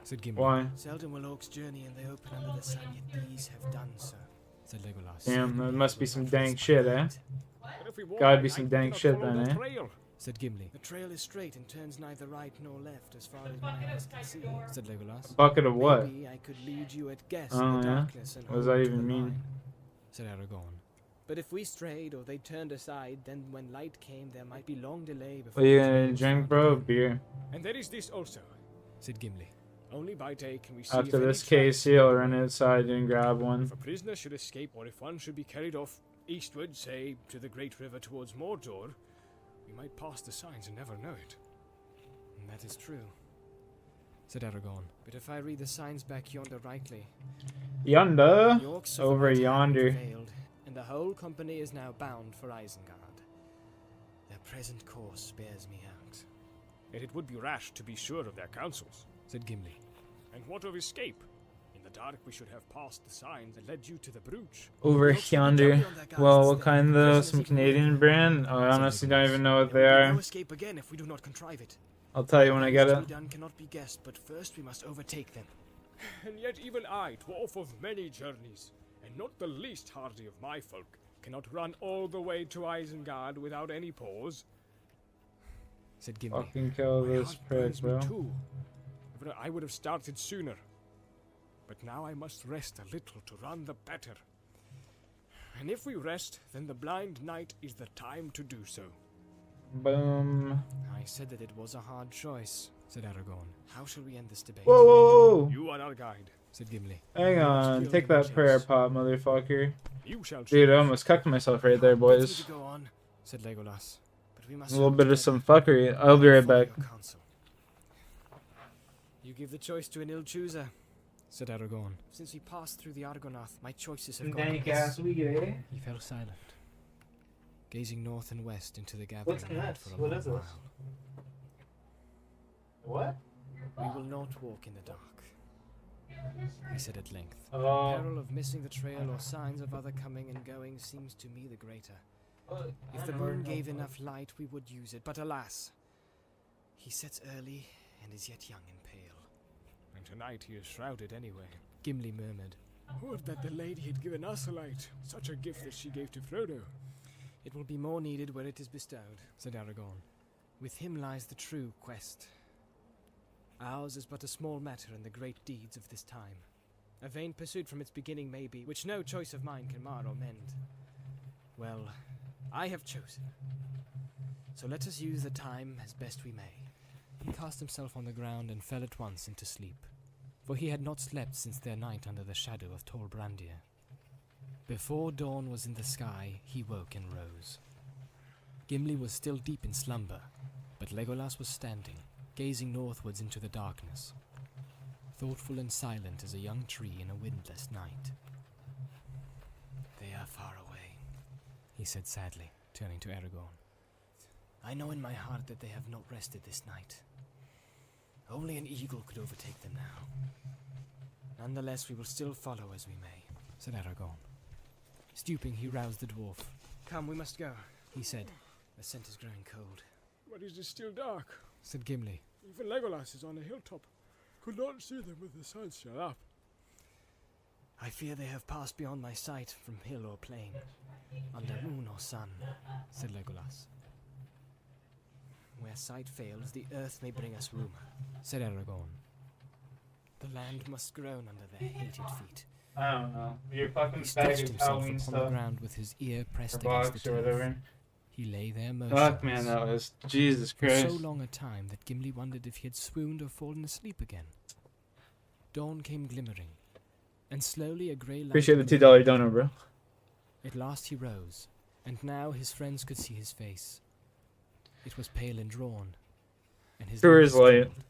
Said Gimli. Why? Seldom will orcs journey in the open under the sun, yet these have done so. Said Legolas. Damn, that must be some dank shit, eh? But if we walk Gotta by be night, some we dank cannot shit follow then, the eh? trail. Said Gimli. The trail is straight and turns neither right nor left as far as my eyes can see. Said Legolas. Bucket of what? Maybe I could lead you at guess Oh, in the yeah? darkness and What does hold that to even the mean? line. Said Aragorn. But if we strayed or they turned aside, then when light came there might be long delay before What are you the trail gonna was drink, found bro? again. Beer. And there is this also. Said Gimli. Only by day can we see After if any this tracks KC, I'll run outside and grab one. If a prisoner should escape, or if one should be carried off eastward, say, to the great river towards Mordor, we might pass the signs and never know it. And that is true. Said Aragorn. But if I read the signs back yonder rightly, Yonder? the orcs of Over old have yonder. prevailed, and the whole company is now bound for Isengard. Their present course bears me out. Yet it would be rash to be sure of their counsels. Said Gimli. And what of escape? In the dark we should have passed the signs that led you to the brooch. Over yonder. Well, what kind of some Canadian brand? I honestly don't even know what they There will be are. no escape again if we do not contrive it. I'll tell you when I get What it. to be done cannot be guessed, but first we must overtake them. And yet even I, dwarf of many journeys, and not the least hardy of my folk, cannot run all the way to Isengard without any pause. Said Gimli. Fucking kill My this heart prick, burns me bro. too. For I would have started sooner. But now I must rest a little to run the better. And if we rest, then the blind night is the time to do so. Boom. I said that it was a hard choice, said Aragorn. How shall we end this debate? Whoa, whoa, whoa. You are our guide. Said Gimli. Hang on. Take that prayer pot, motherfucker. You shall Dude, I choose. almost cucked myself right there, Let's boys. go on, said Legolas. But we must A little work bit of together. some fuckery. I'll be right Follow back. your counsel. You give the choice to an ill chooser, said Aragorn. Since we passed through the Argonath, my choices have gone amiss. eh? He fell silent, gazing north and west into the gathering What's night next? for a What long is this? while. What? We will not walk in the dark, he said at length. The Oh. peril of missing the trail or signs of other coming and going seems to me the greater. If the moon gave enough light, we would use it, but alas, he sets early and is yet young and pale. And tonight he is shrouded anyway. Gimli murmured. Would that the lady had given us a light, such a gift that she gave to Frodo. It will be more needed where it is bestowed, said Aragorn. With him lies the true quest. Ours is but a small matter in the great deeds of this time. A vain pursuit from its beginning may be, which no choice of mine can mar or mend. Well, I have chosen. So let us use the time as best we may. He cast himself on the ground and fell at once into sleep, for he had not slept since their night under the shadow of Tol Brandir. Before dawn was in the sky, he woke and rose. Gimli was still deep in slumber, but Legolas was standing, gazing northwards into the darkness, thoughtful and silent as a young tree in a windless night. They are far away, he said sadly, turning to Aragorn. I know in my heart that they have not rested this night. Only an eagle could overtake them now. Nonetheless, we will still follow as we may, said Aragorn. Stooping, he roused the dwarf. Come, we must go, he said. The scent is growing cold, But it is still dark. said Gimli. Even Legolas is on a hilltop. Could not see them with the sun still up. I fear they have passed beyond my sight from hill or plain, under moon or sun, said Legolas. Where sight fails, the earth may bring us rumour, said Aragorn. The land must groan under their hated feet. I don't know. Your He fucking stretched bag of himself Halloween upon the stuff. ground with his ear Or pressed against box the or turf. whatever. He lay there motionless. Fuck, man, that was Jesus For Christ. so long a time that Gimli wondered if he had swooned or fallen asleep again. Dawn came glimmering, and slowly a grey light... Appreciate the $2 donor, bro. At last he rose, and now his friends could see his face. It was pale and drawn, and his Sure lips is light. trembled.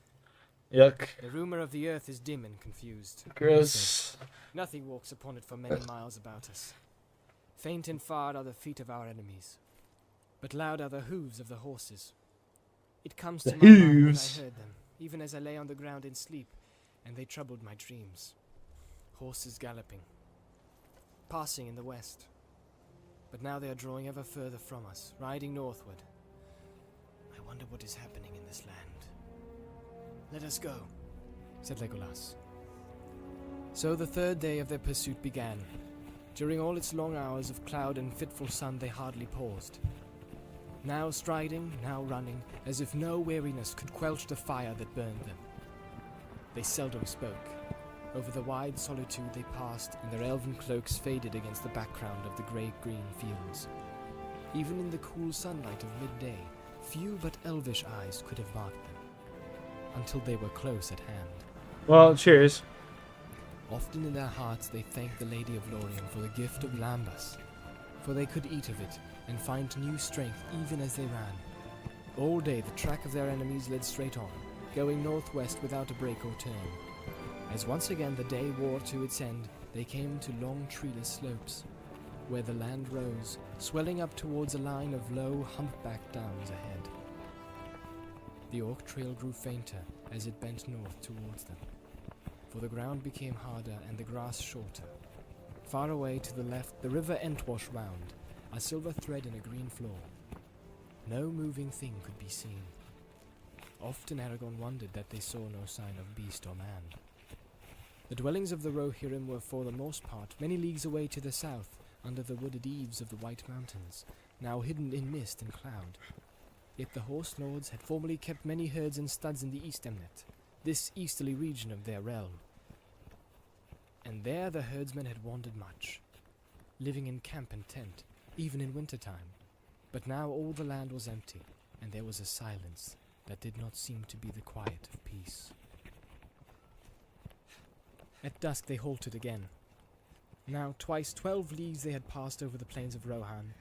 Yuck. The rumour of the earth is dim and confused. Gross. Nothing walks upon it for many miles about us. Faint and far are the feet of our enemies, but loud are the hooves of the horses. It comes to my mind that hooves. I heard them, even as I lay on the ground in sleep, and they troubled my dreams. Horses galloping, passing in the west. But now they are drawing ever further from us, riding northward. I wonder what is happening in this land. Let us go, said Legolas. So the third day of their pursuit began. During all its long hours of cloud and fitful sun they hardly paused. Now striding, now running, as if no weariness could quench the fire that burned them. They seldom spoke. Over the wide solitude they passed, and their elven cloaks faded against the background of the grey-green fields. Even in the cool sunlight of midday, few but elvish eyes could have marked them, until they were close at hand. Well, cheers. Often in their hearts they thanked the Lady of Lorien for the gift of Lambas, for they could eat of it and find new strength even as they ran. All day the track of their enemies led straight on, going northwest without a break or turn. As once again the day wore to its end, they came to long treeless slopes, where the land rose, swelling up towards a line of low, humpbacked downs ahead. The Orc trail grew fainter as it bent north towards them, for the ground became harder and the grass shorter. Far away to the left, the river Entwash wound, a silver thread in a green floor. No moving thing could be seen. Often Aragorn wondered that they saw no sign of beast or man. The dwellings of the Rohirrim were for the most part many leagues away to the south, under the wooded eaves of the White Mountains, now hidden in mist and cloud. Yet the Horse Lords had formerly kept many herds and studs in the East Emnet, this easterly region of their realm. And there the herdsmen had wandered much, living in camp and tent, even in winter-time. But now all the land was empty, and there was a silence that did not seem to be the quiet of peace. At dusk they halted again. Now twice 12 leagues they had passed over the plains of Rohan,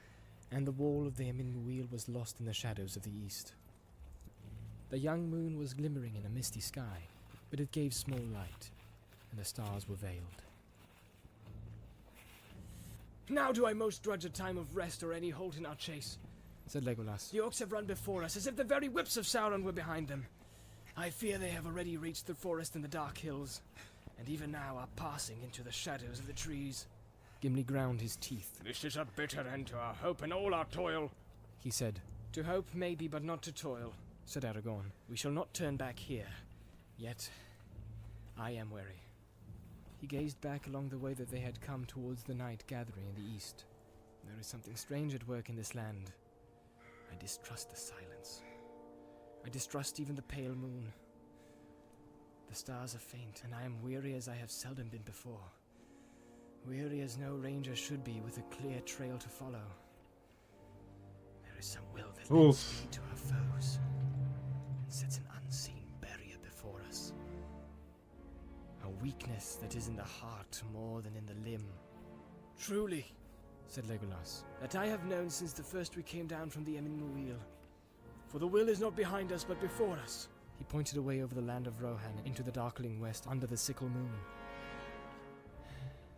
and the wall of the Emin-Muil was lost in the shadows of the east. The young moon was glimmering in a misty sky, but it gave small light, and the stars were veiled. Now do I most grudge a time of rest or any halt in our chase, said Legolas. The orcs have run before us as if the very whips of Sauron were behind them. I fear they have already reached the forest and the dark hills, and even now are passing into the shadows of the trees. Gimli ground his teeth. This is a bitter end to our hope and all our toil, He said. To hope maybe, but not to toil, said Aragorn. We shall not turn back here. Yet, I am weary. He gazed back along the way that they had come towards the night gathering in the east. There is something strange at work in this land. I distrust the silence. I distrust even the pale moon. The stars are faint, and I am weary as I have seldom been before. Weary as no ranger should be with a clear trail to follow. There is some will that lends speed to our foes, and sets an unseen barrier before us. A weakness that is in the heart more than in the limb. Truly, said Legolas. that I have known since the first we came down from the Emin-Muil. For the will is not behind us, but before us. He pointed away over the land of Rohan into the darkling west under the sickle moon.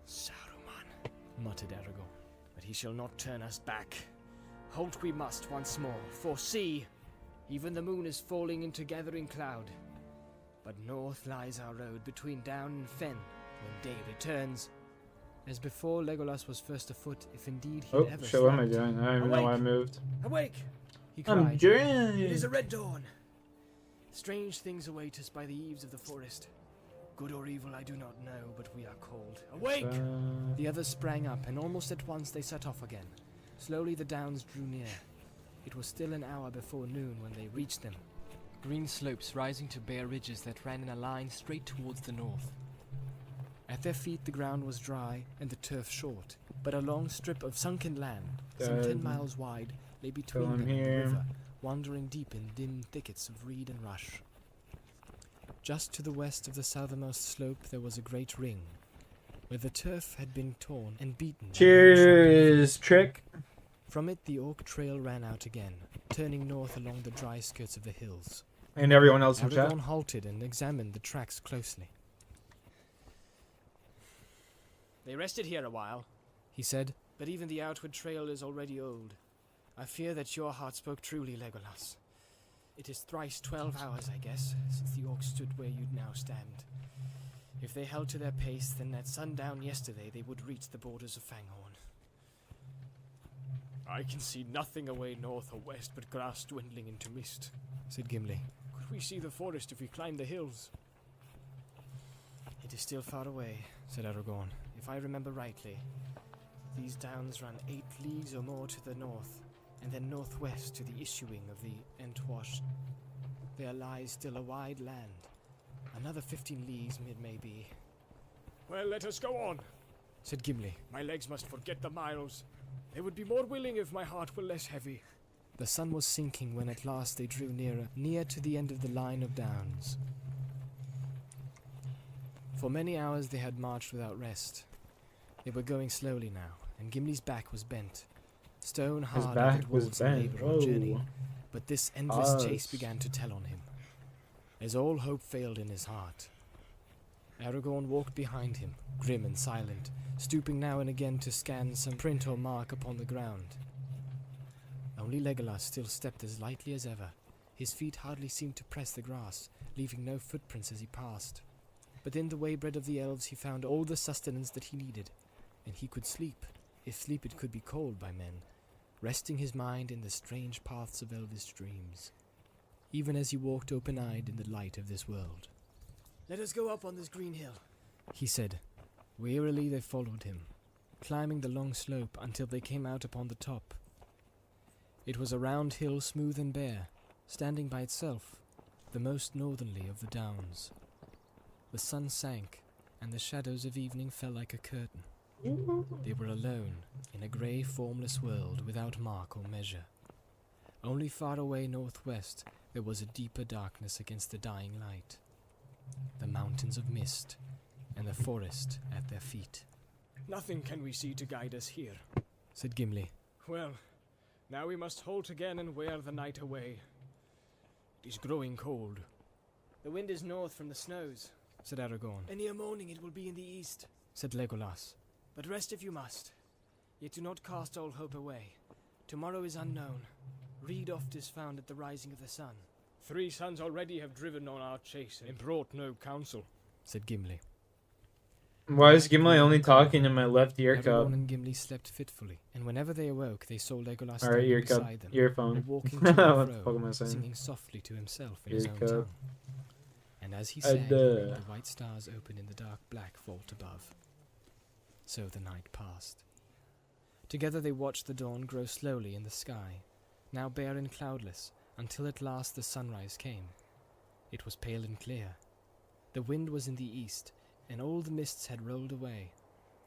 Saruman, muttered Aragorn. but he shall not turn us back. Halt we must once more, for see, even the moon is falling into gathering cloud. But north lies our road between Down and Fen, when day returns. As before, Legolas was first afoot, if indeed he Oh, ever shit, what am I slept. doing? I don't even know why I moved. Awake! He I'm cried. dreaming. It is a red dawn. Strange things await us by the eaves of the forest. Good or evil I do not know, but we are called. Awake! The others sprang up, and almost at once they set off again. Slowly the downs drew near. It was still an hour before noon when they reached them. Green slopes rising to bare ridges that ran in a line straight towards the north. At their feet the ground was dry and the turf short, but a long strip of sunken land, some 10 miles wide, lay between them and the river, wandering deep in dim thickets of reed and rush. Just to the west of the southernmost slope there was a great ring, where the turf had been torn and beaten. Cheers, Trick. From it, the Orc trail ran out again, turning north along the dry skirts of the hills. And everyone else in chat. Aragorn halted and examined the tracks closely. They rested here a while, he said, but even the outward trail is already old. I fear that your heart spoke truly, Legolas. It is thrice 12 hours, I guess, since the Orcs stood where you'd now stand. If they held to their pace, then at sundown yesterday they would reach the borders of Fanghorn. I can see nothing away north or west but grass dwindling into mist, said Gimli. Could we see the forest if we climb the hills? It is still far away, said Aragorn. If I remember rightly, these downs run 8 leagues or more to the north, and then northwest to the issuing of the Entwash. There lies still a wide land. Another 15 leagues it may be. Well, let us go on, said Gimli. My legs must forget the miles. They would be more willing if my heart were less heavy. The sun was sinking when at last they drew near to the end of the line of downs. For many hours they had marched without rest. They were going slowly now, and Gimli's back was bent. Stone hard back at was walls bent. and labor journey, Whoa. but this endless chase began to tell on him, as all hope failed in his heart. Aragorn walked behind him, grim and silent, stooping now and again to scan some print or mark upon the ground. Only Legolas still stepped as lightly as ever. His feet hardly seemed to press the grass, leaving no footprints as he passed. But in the waybread of the elves he found all the sustenance that he needed, and he could sleep, if sleep it could be called by men, resting his mind in the strange paths of elvish dreams, even as he walked open-eyed in the light of this world. Let us go up on this green hill, he said. Wearily they followed him, climbing the long slope until they came out upon the top. It was a round hill, smooth and bare, standing by itself, the most northerly of the downs. The sun sank, and the shadows of evening fell like a curtain. They were alone, in a grey, formless world without mark or measure. Only far away northwest there was a deeper darkness against the dying light. The mountains of mist, and the forest at their feet. Nothing can we see to guide us here, said Gimli. Well, now we must halt again and wear the night away. It is growing cold. The wind is north from the snows, said Aragorn. And ere morning it will be in the east, said Legolas. But rest if you must. Yet do not cast all hope away. Tomorrow is unknown. Reed oft is found at the rising of the sun. 3 suns already have driven on our chase and brought no counsel, said Gimli. Why is Gimli only talking in my left ear Aragorn cup? and Gimli slept fitfully, and whenever they awoke, they saw Legolas Alright, standing ear cup, beside them, earphone. or walking to and What the fro, fuck am I saying? singing softly to himself in Ear his own cup. tongue. And as he sang, the white stars opened in the dark black vault above. So the night passed. Together they watched the dawn grow slowly in the sky, now bare and cloudless, until at last the sunrise came. It was pale and clear. The wind was in the east, and all the mists had rolled away.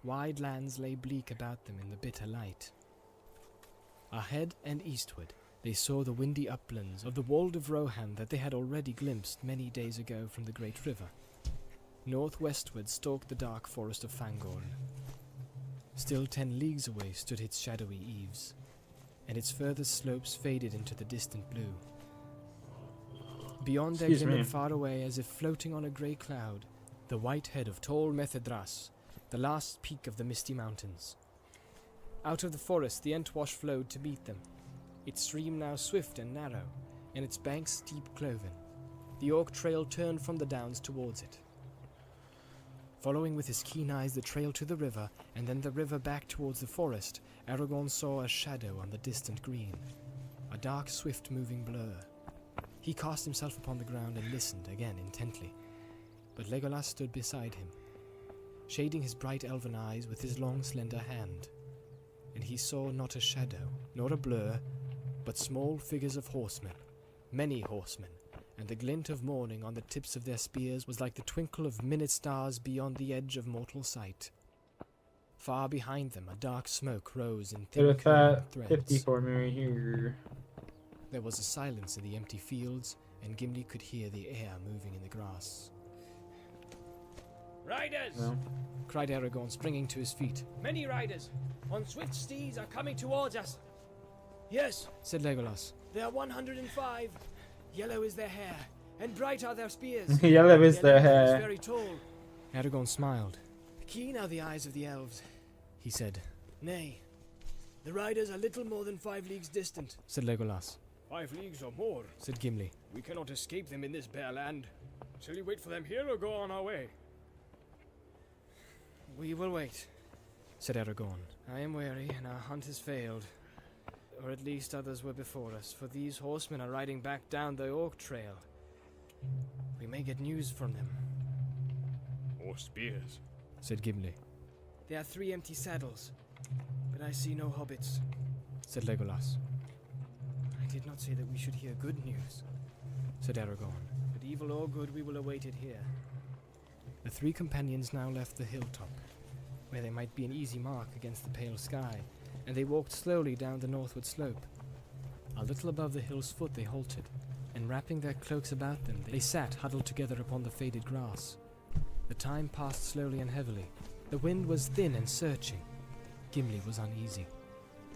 Wide lands lay bleak about them in the bitter light. Ahead and eastward, they saw the windy uplands of the Wold of Rohan that they had already glimpsed many days ago from the great river. Northwestward stalked the dark forest of Fangorn. Still 10 leagues away stood its shadowy eaves, and its furthest slopes faded into the distant blue. Beyond there glimmered far away, as if floating on a grey cloud, the white head of tall Methedras, the last peak of the misty mountains. Out of the forest the Entwash flowed to meet them, its stream now swift and narrow, and its banks steep cloven. The Orc trail turned from the downs towards it. Following with his keen eyes the trail to the river, and then the river back towards the forest, Aragorn saw a shadow on the distant green, a dark, swift-moving blur. He cast himself upon the ground and listened again intently, but Legolas stood beside him, shading his bright elven eyes with his long, slender hand, and he saw not a shadow, nor a blur, but small figures of horsemen, many horsemen, and the glint of morning on the tips of their spears was like the twinkle of minute stars beyond the edge of mortal sight. Far behind them a dark smoke rose in thick fat threads. 50 for me right here. There was a silence in the empty fields, and Gimli could hear the air moving in the grass. Riders! No. cried Aragorn, springing to his feet. Many riders on swift steeds are coming towards us. Yes, said Legolas. There are 105. Yellow is their hair, and bright are their spears. Yellow is their Is hair. very tall. Aragorn smiled. Keen are the eyes of the elves, he said. Nay, the riders are little more than 5 leagues distant, said Legolas. 5 leagues or more, said Gimli. We cannot escape them in this bare land. Shall we wait for them here or go on our way? We will wait, said Aragorn. I am weary, and our hunt has failed. Or at least others were before us, for these horsemen are riding back down the Orc Trail. We may get news from them. Or spears, said Gimli. There are 3 empty saddles, but I see no hobbits, said Legolas. I did not say that we should hear good news, said Aragorn, but evil or good we will await it here. The 3 companions now left the hilltop, where they might be an easy mark against the pale sky, and they walked slowly down the northward slope. A little above the hill's foot they halted, and wrapping their cloaks about them, they sat huddled together upon the faded grass. The time passed slowly and heavily. The wind was thin and searching. Gimli was uneasy.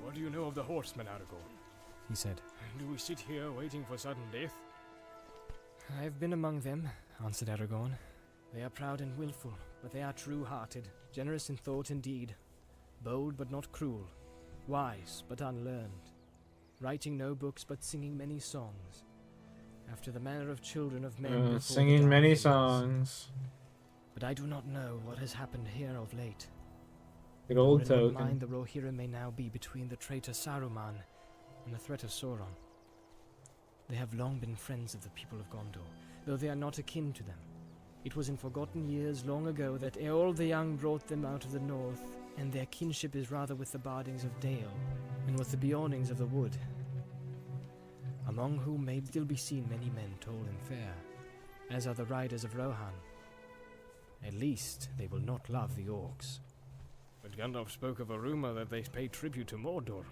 What do you know of the horsemen, Aragorn? He said. Do we sit here waiting for sudden death? I have been among them, answered Aragorn. They are proud and willful, but they are true-hearted, generous in thought and deed, bold but not cruel, wise but unlearned, writing no books but singing many songs, after the manner of children of men. before the Singing many dark ages. songs. But I do not know what has happened here of late. Good old For in what token. mind the Rohirrim may now be between the traitor Saruman and the threat of Sauron. They have long been friends of the people of Gondor, though they are not akin to them. It was in forgotten years long ago that Eorl the Young brought them out of the north, and their kinship is rather with the Bardings of Dale and with the Beornings of the wood, among whom may still be seen many men tall and fair, as are the riders of Rohan. At least they will not love the orcs. But Gandalf spoke of a rumor that they pay tribute to Mordor,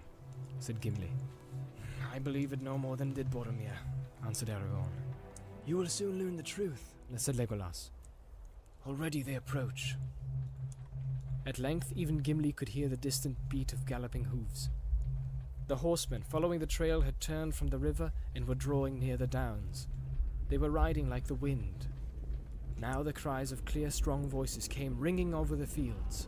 said Gimli. I believe it no more than did Boromir, answered Aragorn. You will soon learn the truth, said Legolas. Already they approach. At length even Gimli could hear the distant beat of galloping hooves. The horsemen following the trail had turned from the river and were drawing near the downs. They were riding like the wind. Now the cries of clear, strong voices came ringing over the fields.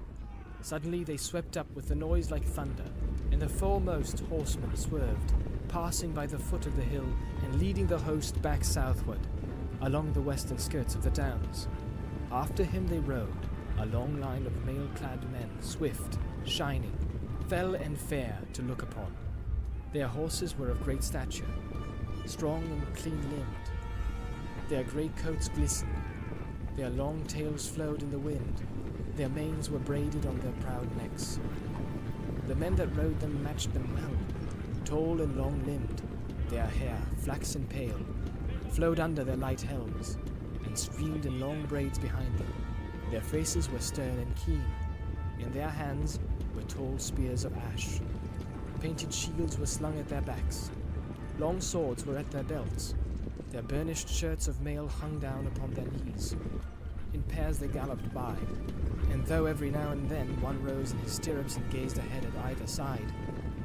Suddenly they swept up with a noise like thunder, and the foremost horseman swerved, passing by the foot of the hill and leading the host back southward, along the western skirts of the downs. After him they rode, a long line of mail-clad men, swift, shining, fell and fair to look upon. Their horses were of great stature, strong and clean-limbed. Their great coats glistened, their long tails flowed in the wind, their manes were braided on their proud necks. The men that rode them matched them well, tall and long-limbed, their hair, flaxen pale, flowed under their light helms, and streamed in long braids behind them. Their faces were stern and keen. In their hands were tall spears of ash. Painted shields were slung at their backs. Long swords were at their belts. Their burnished shirts of mail hung down upon their knees. In pairs they galloped by, and though every now and then one rose in his stirrups and gazed ahead at either side,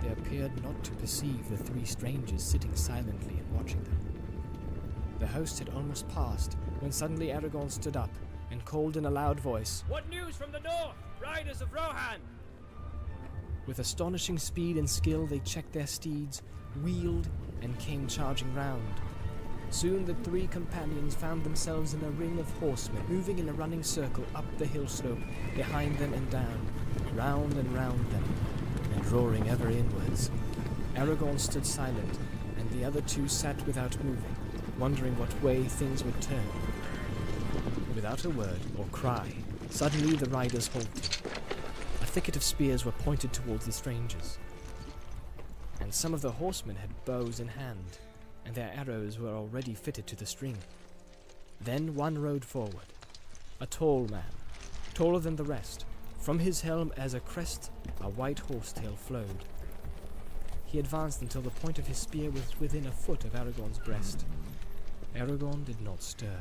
they appeared not to perceive the 3 strangers sitting silently and watching them. The host had almost passed, when suddenly Aragorn stood up and called in a loud voice, What news from the north, riders of Rohan? With astonishing speed and skill they checked their steeds, wheeled, and came charging round. Soon the 3 companions found themselves in a ring of horsemen, moving in a running circle up the hill slope, behind them and down, round and round them, and roaring ever inwards. Aragorn stood silent, and the other 2 sat without moving, wondering what way things would turn. Without a word or cry, suddenly the riders halted. A thicket of spears were pointed towards the strangers, and some of the horsemen had bows in hand, and their arrows were already fitted to the string. Then one rode forward, a tall man, taller than the rest. From his helm as a crest, a white horsetail flowed. He advanced until the point of his spear was within a foot of Aragorn's breast. Aragorn did not stir.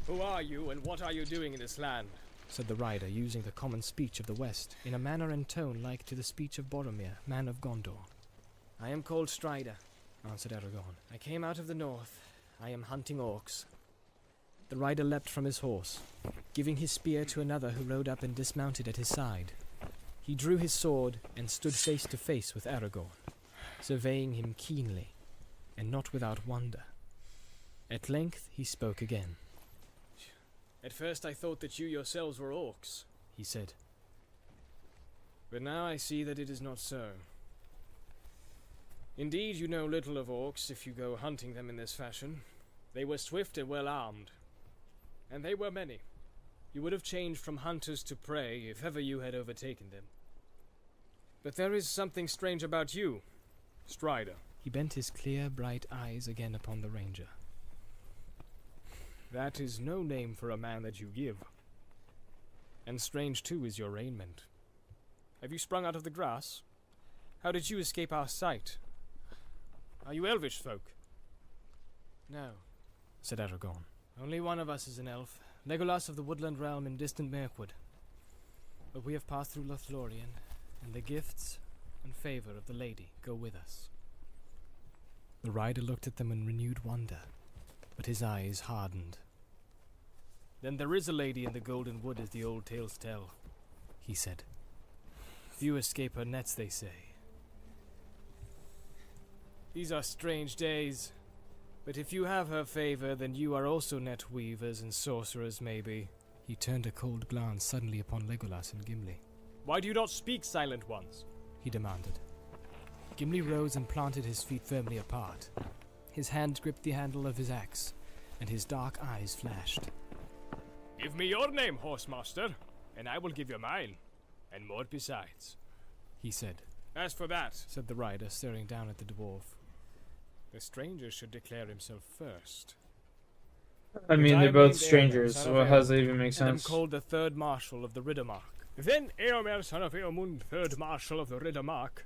Who are you, and what are you doing in this land? said the rider, using the common speech of the West, in a manner and tone like to the speech of Boromir, man of Gondor. I am called Strider, answered Aragorn. I came out of the north. I am hunting orcs. The rider leapt from his horse, giving his spear to another who rode up and dismounted at his side. He drew his sword and stood face to face with Aragorn, surveying him keenly, and not without wonder. At length he spoke again. At first I thought that you yourselves were orcs, he said. But now I see that it is not so. Indeed, you know little of orcs if you go hunting them in this fashion. They were swift and well armed. And they were many. You would have changed from hunters to prey if ever you had overtaken them. But there is something strange about you, Strider. He bent his clear, bright eyes again upon the ranger. That is no name for a man that you give. And strange too is your raiment. Have you sprung out of the grass? How did you escape our sight? Are you elvish folk? No, said Aragorn. Only one of us is an elf, Legolas of the woodland realm in distant Mirkwood. But we have passed through Lothlorien, and the gifts and favor of the lady go with us. The rider looked at them in renewed wonder, but his eyes hardened. Then there is a lady in the Golden Wood, as the old tales tell, he said. Few escape her nets, they say. These are strange days. But if you have her favor, then you are also net weavers and sorcerers, maybe. He turned a cold glance suddenly upon Legolas and Gimli. Why do you not speak, silent ones? He demanded. Gimli rose and planted his feet firmly apart. His hand gripped the handle of his axe, and his dark eyes flashed. Give me your name, horsemaster, and I will give you mine, and more besides, he said. As for that, said the rider, staring down at the dwarf, the stranger should declare himself first. I mean, they're both strangers, so how does that even make And I'm sense? called the Third Marshal of the Riddermark. Then Eomer, son of Eomund, Third Marshal of the Riddermark,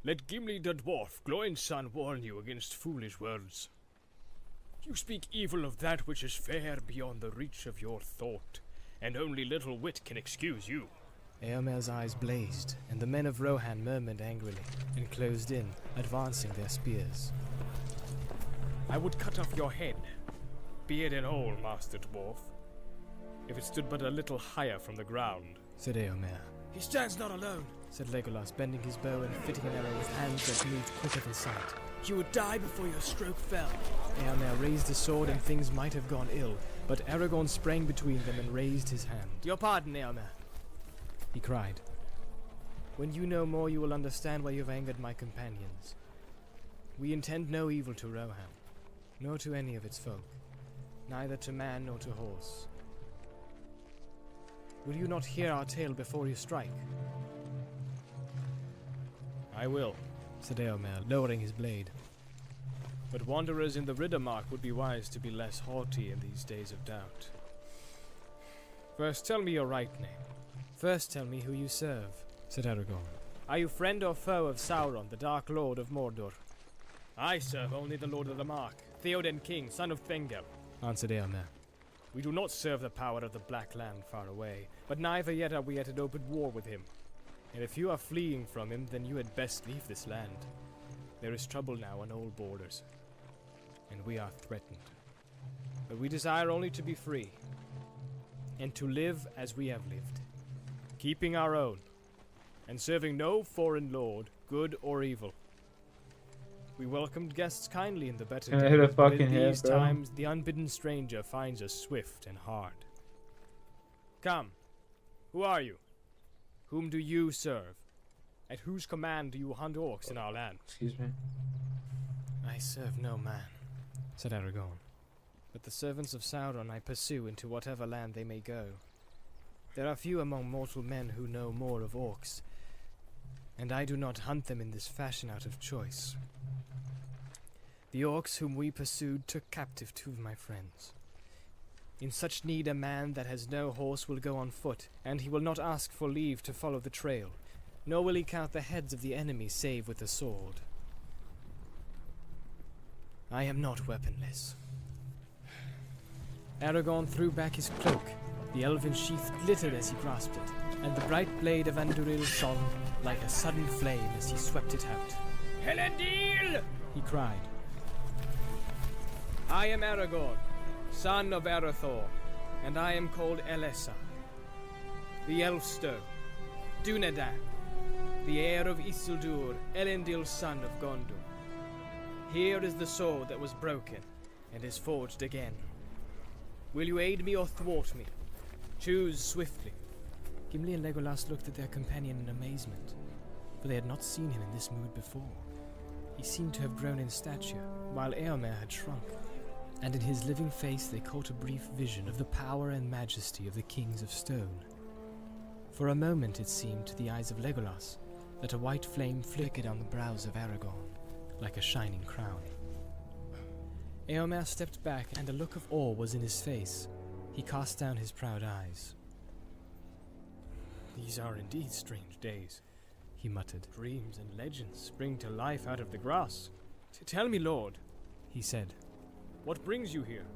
let Gimli the dwarf, Gloin's son, warn you against foolish words. You speak evil of that which is fair beyond the reach of your thought, and only little wit can excuse you. Eomer's eyes blazed, and the men of Rohan murmured angrily, and closed in, advancing their spears. I would cut off your head, beard and all, Master Dwarf, if it stood but a little higher from the ground, said Eomer. He stands not alone, said Legolas, bending his bow and fitting an arrow with hands that moved quicker than sight. You would die before your stroke fell. Eomer raised his sword and things might have gone ill, but Aragorn sprang between them and raised his hand. Your pardon, Eomer, he cried. When you know more, you will understand why you have angered my companions. We intend no evil to Rohan, nor to any of its folk, neither to man nor to horse. Will you not hear our tale before you strike? I will, said Eomer, lowering his blade. But wanderers in the Riddermark would be wise to be less haughty in these days of doubt. First tell me your right name. First tell me who you serve, said Aragorn. Are you friend or foe of Sauron, the Dark Lord of Mordor? I serve only the Lord of the Mark, Theoden King, son of Thengel, answered Eomer. We do not serve the power of the Black Land far away, but neither yet are we at an open war with him. And if you are fleeing from him, then you had best leave this land. There is trouble now on all borders, and we are threatened. But we desire only to be free, and to live as we have lived, keeping our own, and serving no foreign lord, good or evil. We welcomed guests kindly in the better Can I hit a days, but fucking in hit, these bro? times the unbidden stranger finds us swift and hard. Come, who are you? Whom do you serve? At whose command do you hunt orcs in our land? Excuse me. I serve no man, said Aragorn, but the servants of Sauron I pursue into whatever land they may go. There are few among mortal men who know more of orcs, and I do not hunt them in this fashion out of choice. The orcs whom we pursued took captive two of my friends. In such need a man that has no horse will go on foot, and he will not ask for leave to follow the trail, nor will he count the heads of the enemy save with the sword. I am not weaponless. Aragorn threw back his cloak, The elven sheath glittered as he grasped it, and the bright blade of Anduril shone like a sudden flame as he swept it out. Helendil! He cried. I am Aragorn, son of Arathor, and I am called Elessa, the Elfstone, Dunedain, the heir of Isildur, Elendil's son of Gondor. Here is the sword that was broken and is forged again. Will you aid me or thwart me? Choose swiftly. Gimli and Legolas looked at their companion in amazement, for they had not seen him in this mood before. He seemed to have grown in stature, while Eomer had shrunk, and in his living face they caught a brief vision of the power and majesty of the kings of stone. For a moment it seemed to the eyes of Legolas that a white flame flickered on the brows of Aragorn, like a shining crown. Eomer stepped back, and a look of awe was in his face. He cast down his proud eyes. These are indeed strange days, he muttered. Dreams and legends spring to life out of the grass. Tell me, Lord, he said, what brings you here?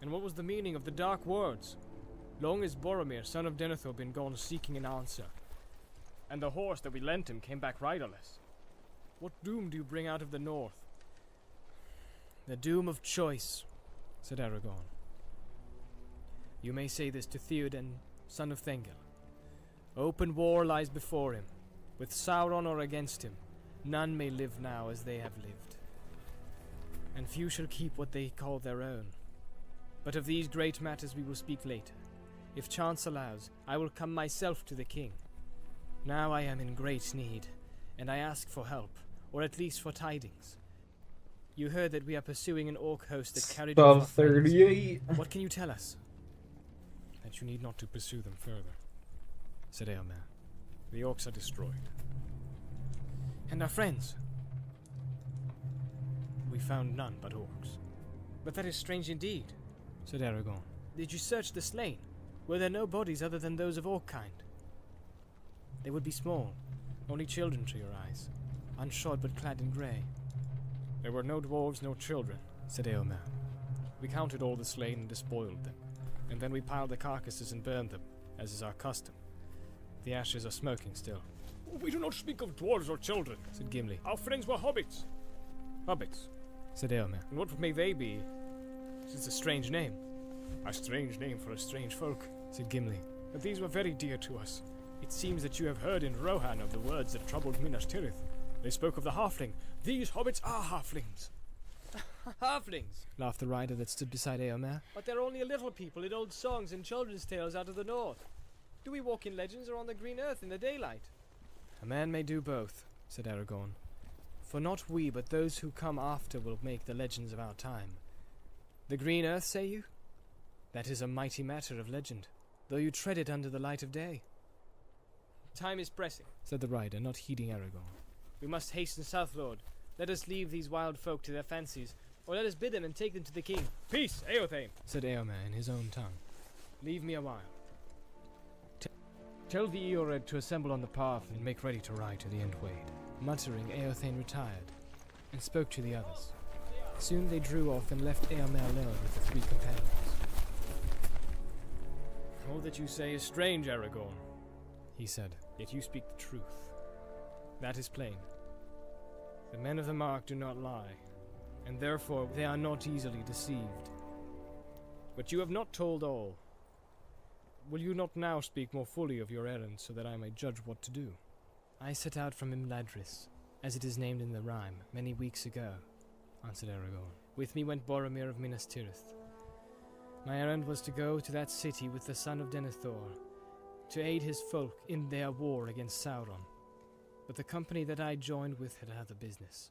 And what was the meaning of the dark words? Long has Boromir, son of Denethor, been gone seeking an answer, and the horse that we lent him came back riderless. What doom do you bring out of the north? The doom of choice, said Aragorn. You may say this to Theoden, son of Thengel. Open war lies before him. With Sauron or against him, none may live now as they have lived. And few shall keep what they call their own. But of these great matters we will speak later. If chance allows, I will come myself to the king. Now I am in great need, and I ask for help, or at least for tidings. You heard that we are pursuing an orc host that carried off our friends. 38. What can you tell us? That you need not to pursue them further, said Eomer. The orcs are destroyed. And our friends? We found none but orcs. But that is strange indeed, said Aragorn. Did you search the slain? Were there no bodies other than those of orc kind? They would be small, only children to your eyes, unshod but clad in grey. There were no dwarves, no children, said Eomer. We counted all the slain and despoiled them, and then we piled the carcasses and burned them, as is our custom. The ashes are smoking still. We do not speak of dwarves or children, said Gimli. Our friends were hobbits. Hobbits, said Eomer. And what may they be? It's a strange name. A strange name for a strange folk, said Gimli. But these were very dear to us. It seems that you have heard in Rohan of the words that troubled Minas Tirith. They spoke of the halfling. These hobbits are halflings. Halflings, laughed the rider that stood beside Eomer. But they're only a little people in old songs and children's tales out of the north. Do we walk in legends or on the green earth in the daylight? A man may do both, said Aragorn. For not we, but those who come after will make the legends of our time. The green earth, say you? That is a mighty matter of legend, though you tread it under the light of day. Time is pressing, said the rider, not heeding Aragorn. We must hasten south, Lord. Let us leave these wild folk to their fancies, or let us bid them and take them to the king. Peace, Eothame, said Eomer in his own tongue. Leave me a while. Tell the Eored to assemble on the path and make ready to ride to the Endwade. Muttering, Eothane retired, and spoke to the others. Soon they drew off and left Eomer alone with the three companions. All that you say is strange, Aragorn, he said, yet you speak the truth. That is plain. The men of the Mark do not lie, and therefore they are not easily deceived. But you have not told all. Will you not now speak more fully of your errand, so that I may judge what to do? I set out from Imladris, as it is named in the rhyme, many weeks ago, answered Aragorn. With me went Boromir of Minas Tirith. My errand was to go to that city with the son of Denethor, to aid his folk in their war against Sauron. But the company that I joined with had other business.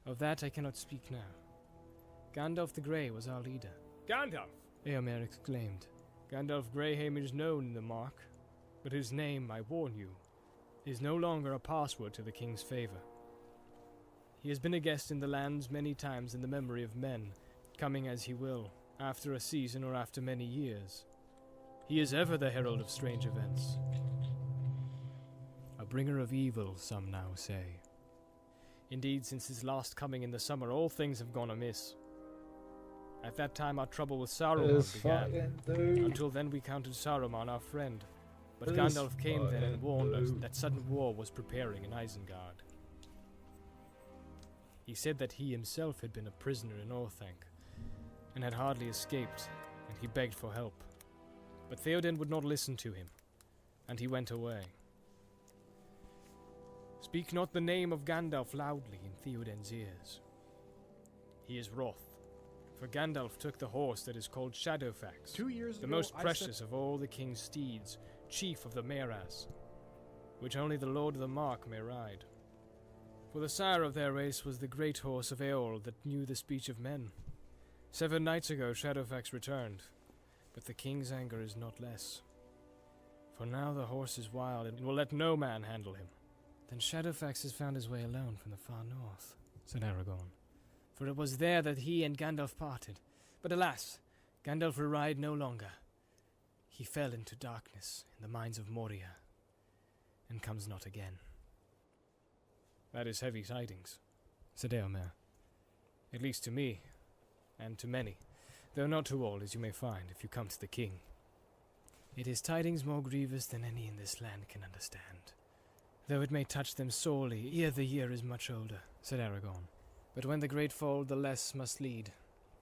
Of that I cannot speak now. Gandalf the Grey was our leader. Gandalf! Eomer exclaimed. Gandalf Greyhaim is known in the Mark, but his name, I warn you, is no longer a password to the king's favor. He has been a guest in the lands many times in the memory of men, coming as he will, after a season or after many years. He is ever the herald of strange events. A bringer of evil, some now say. Indeed, since his last coming in the summer, all things have gone amiss. At that time, our trouble with Saruman This began. fucking dude. Until then, we counted Saruman our friend. But This Gandalf came then and fucking warned us dude. that sudden war was preparing in Isengard. He said that he himself had been a prisoner in Orthanc, and had hardly escaped, and he begged for help. But Theoden would not listen to him, and he went away. Speak not the name of Gandalf loudly in Theoden's ears. He is wroth, for Gandalf took the horse that is called Shadowfax, 2 years the ago, most I precious of all the king's steeds, chief of the Meras, which only the Lord of the Mark may ride. For the sire of their race was the great horse of Eorl that knew the speech of men. 7 nights ago Shadowfax returned, but the king's anger is not less. For now the horse is wild and will let no man handle him. Then Shadowfax has found his way alone from the far north, said Aragorn. For it was there that he and Gandalf parted. But alas, Gandalf will ride no longer. He fell into darkness in the mines of Moria, and comes not again. That is heavy tidings, said Eomer. At least to me, and to many, though not to all, as you may find if you come to the king. It is tidings more grievous than any in this land can understand, though it may touch them sorely ere the year is much older, said Aragorn. But when the great fall, the less must lead.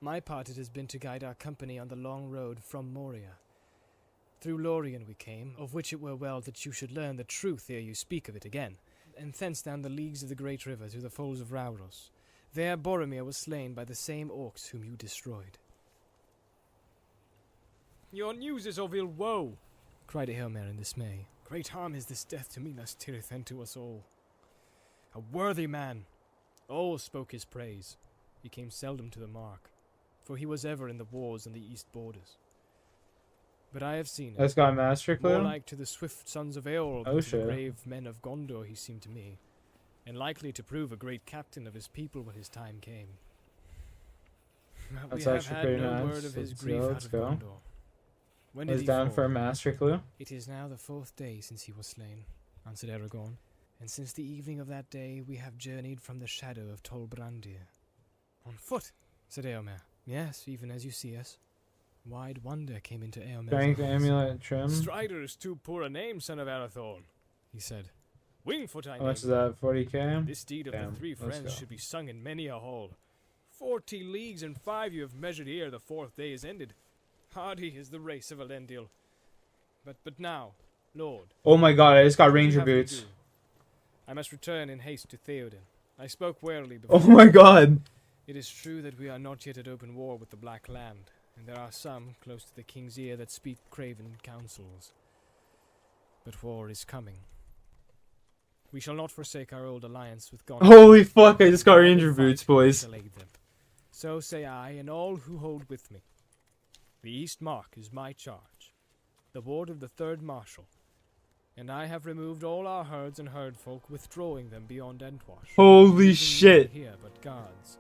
My part it has been to guide our company on the long road from Moria. Through Lorien we came, of which it were well that you should learn the truth ere you speak of it again, and thence down the leagues of the great river to the folds of Rauros. There Boromir was slain by the same orcs whom you destroyed. Your news is of ill woe, cried Eomer in dismay. Great harm is this death to Minas Tirith and to us all. A worthy man. All spoke his praise. He came seldom to the mark, for he was ever in the wars on the east borders. But I have seen him. That's got master clue. More like to the swift sons of Eorl than Oh, to the shit. brave men of Gondor he seemed to me, and likely to prove a great captain of his people when his time came. But That's we have actually had pretty no nice. word of his Let's grief go, out let's of go. Gondor. When did Is he down fall? for a master clue. It is now the 4th day since he was slain, answered Aragorn, and since the evening of that day we have journeyed from the shadow of Tol Brandir. On foot, said Eomer. Yes, even as you see us. Wide wonder came into Eomer's Strength eyes. amulet trim. Strider is too poor a name, son of Arathorn, he said. Wingfoot I How much is name that? 40k? This deed of Damn, the 3 let's friends go. should be sung in many a hall. 40 leagues and 5 you have measured ere the 4th day is ended. Hardy is the race of Elendil. But now, Lord, Oh my god, I just got what do you ranger have me boots. do? I must return in haste to Theoden. I spoke warily before. Oh my god. It is true that we are not yet at open war with the Black Land, and there are some close to the king's ear that speak craven counsels. But war is coming. We shall not forsake our old alliance with Gondor. Holy fuck, I just got All who ranger fight, boots, we boys. shall aid them. So say I, and all who hold with me. The East Mark is my charge, the ward of the 3rd Marshal, and I have removed all our herds and herdfolk, withdrawing them beyond Entwash. Holy leaving shit. none here but guards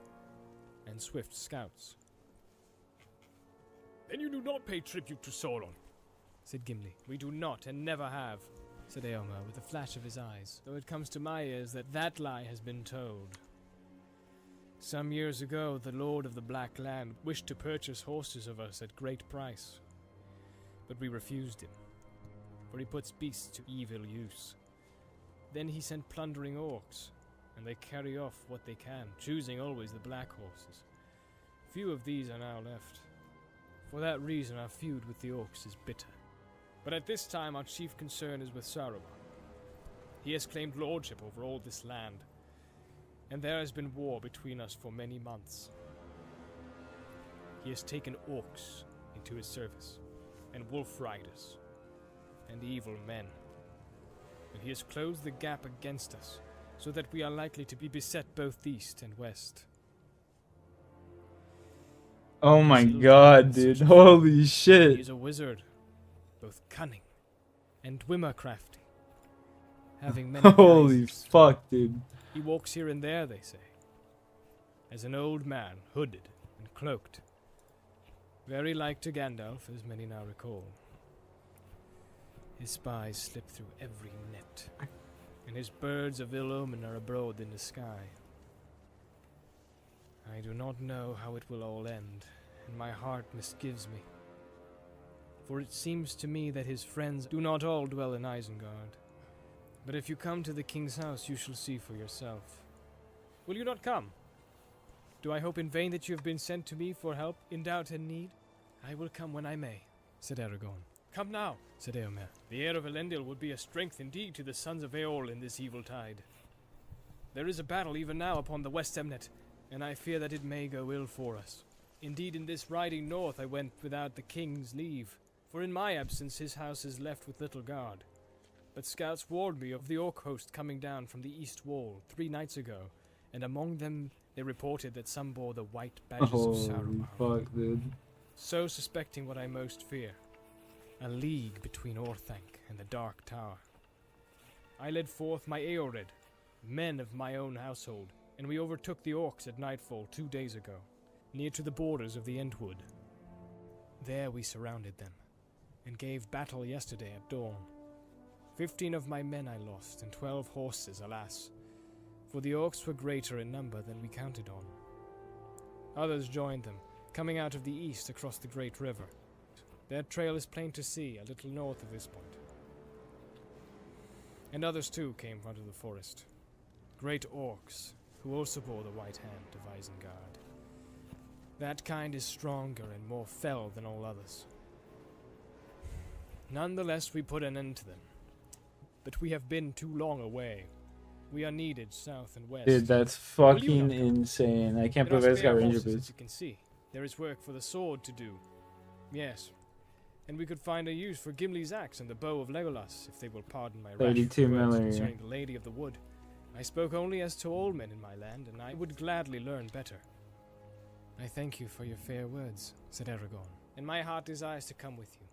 and swift scouts. Then you do not pay tribute to Sauron, said Gimli. We do not, and never have, said Eomer with a flash of his eyes, though it comes to my ears that lie has been told. Some years ago, the Lord of the Black Land wished to purchase horses of us at great price, but we refused him, for he puts beasts to evil use. Then he sent plundering orcs, and they carry off what they can, choosing always the black horses. Few of these are now left. For that reason our feud with the orcs is bitter. But at this time our chief concern is with Saruman. He has claimed lordship over all this land, and there has been war between us for many months. He has taken orcs into his service, and wolf riders, and evil men. And he has closed the gap against us, so that we are likely to be beset both east and west. Oh my god, dude. Holy He shit. is a wizard, both cunning and dwimmer-crafty, having many Holy guises. fuck, dude. He walks here and there, they say, as an old man, hooded and cloaked, very like to Gandalf, as many now recall. His spies slip through every net, and his birds of ill omen are abroad in the sky. I do not know how it will all end, and my heart misgives me. For it seems to me that his friends do not all dwell in Isengard. But if you come to the king's house, you shall see for yourself. Will you not come? Do I hope in vain that you have been sent to me for help in doubt and need? I will come when I may, said Aragorn. Come now, said Eomer. The heir of Elendil would be a strength indeed to the sons of Eorl in this evil tide. There is a battle even now upon the West Emnet, and I fear that it may go ill for us. Indeed, in this riding north I went without the king's leave, for in my absence his house is left with little guard. But scouts warned me of the orc host coming down from the east wall 3 nights ago, and among them they reported that some bore the white badges of Holy Sauron. fuck, dude. So suspecting what I most fear, a league between Orthanc and the Dark Tower. I led forth my Eored, men of my own household, and we overtook the orcs at nightfall 2 days ago, near to the borders of the Entwood. There we surrounded them, and gave battle yesterday at dawn. 15 of my men I lost, and 12 horses, alas, for the orcs were greater in number than we counted on. Others joined them, coming out of the east across the great river. Their trail is plain to see, a little north of this point. And others too came out of the forest. Great orcs, who also bore the white hand of Isengard. That kind is stronger and more fell than all others. Nonetheless, we put an end to them. But we have been too long away. We are needed south and west. Dude, that's Will you fucking not come? insane. I can't Let us believe it's got bear ranger horses, boots. as you can see. There is work for the sword to do. Yes. And we could find a use for Gimli's axe and the bow of Legolas, if they will pardon my rash 32 words millimeter. concerning the Lady of the Wood. I spoke only as to all men in my land, and I would gladly learn better. I thank you for your fair words, said Aragorn, and my heart desires to come with you.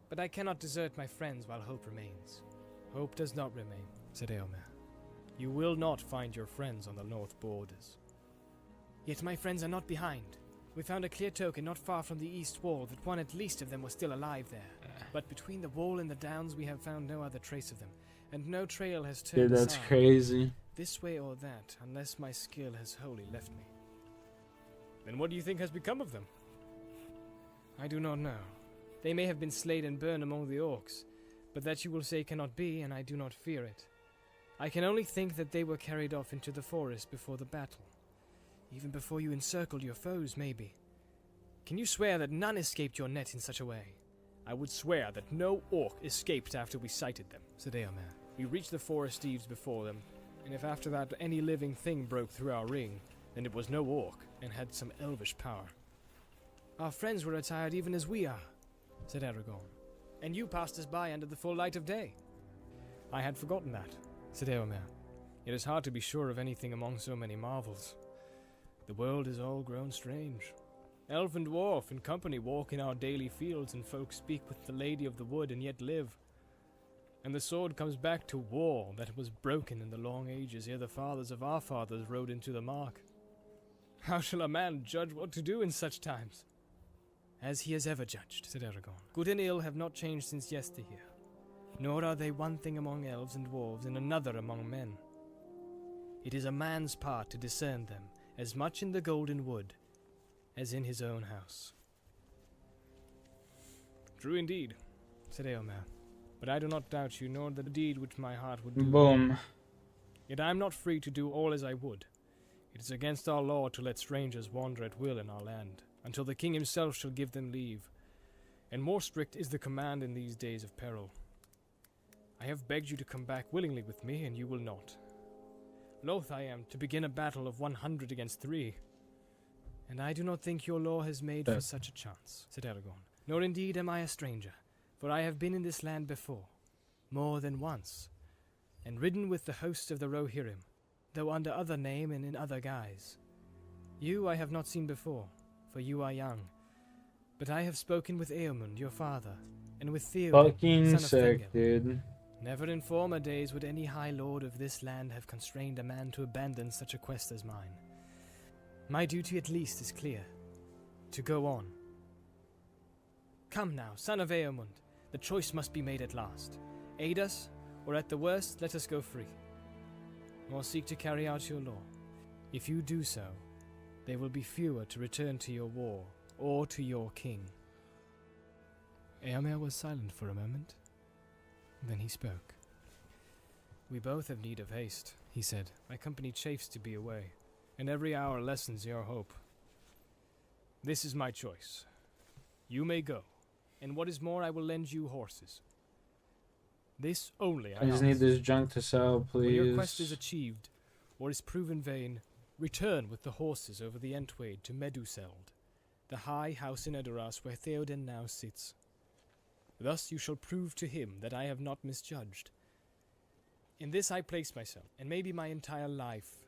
But I cannot desert my friends while hope remains. Hope does not remain, said Eomer. You will not find your friends on the north borders. Yet my friends are not behind. We found a clear token not far from the east wall that one at least of them was still alive there. But between the wall and the downs we have found no other trace of them, and no trail has turned Dude, that's aside, crazy. this way or that, unless my skill has wholly left me. Then what do you think has become of them? I do not know. They may have been slain and burned among the orcs, but that you will say cannot be, and I do not fear it. I can only think that they were carried off into the forest before the battle. Even before you encircled your foes, maybe. Can you swear that none escaped your net in such a way? I would swear that no orc escaped after we sighted them, said Eomer. We reached the forest eaves before them, and if after that any living thing broke through our ring, then it was no orc, and had some elvish power. Our friends were attired even as we are, said Aragorn, and you passed us by under the full light of day. I had forgotten that, said Eomer. It is hard to be sure of anything among so many marvels. The world is all grown strange. Elf and dwarf and company walk in our daily fields, and folk speak with the Lady of the Wood and yet live. And the sword comes back to war that was broken in the long ages ere the fathers of our fathers rode into the mark. How shall a man judge what to do in such times? As he has ever judged, said Aragorn. Good and ill have not changed since yesteryear, nor are they one thing among elves and dwarves and another among men. It is a man's part to discern them, as much in the golden wood as in his own house. True indeed, said Eomer, but I do not doubt you, nor the deed which my heart would do. Boom. Yet I am not free to do all as I would. It is against our law to let strangers wander at will in our land, until the king himself shall give them leave, and more strict is the command in these days of peril. I have begged you to come back willingly with me, and you will not. Loath I am to begin a battle of 100 against 3. And I do not think your law has made for such a chance, said Aragorn. Nor indeed am I a stranger, for I have been in this land before, more than once, and ridden with the host of the Rohirrim, though under other name and in other guise. You I have not seen before, for you are young, but I have spoken with Eomund, your father, and with Theoden, Fucking son of sick, Thengel. dude. Never in former days would any high lord of this land have constrained a man to abandon such a quest as mine. My duty at least is clear, to go on. Come now, son of Eomund, the choice must be made at last. Aid us, or at the worst, let us go free. Or seek to carry out your law. If you do so, there will be fewer to return to your war, or to your king. Eomer was silent for a moment. Then he spoke. We both have need of haste, he said. My company chafes to be away, and every hour lessens your hope. This is my choice. You may go, and what is more, I will lend you horses. This only I just need this junk to sell, When your please. quest is achieved, or is proven vain, return with the horses over the Entwade to Meduseld, the high house in Edoras where Theoden now sits. Thus you shall prove to him that I have not misjudged. In this I place myself, and maybe my entire life,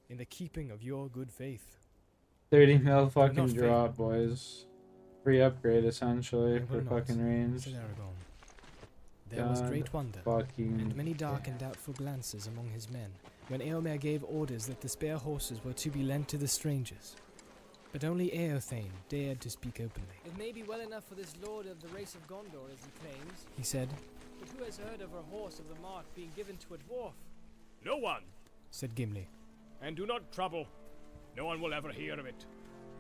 in the keeping of your good faith. 30 mil not fucking fail. drop, boys. Free upgrade, essentially, I will for not, fucking range. said Aragorn. There was God great wonder, fucking and many dark and doubtful glances among his men, when Eomer gave orders that the spare horses were to be lent to the strangers. But only Eothane dared to speak openly. It may be well enough for this lord of the race of Gondor, as he claims, he said. But who has heard of a horse of the mark being given to a dwarf? No one, Said Gimli. and do not trouble. No one will ever hear of it.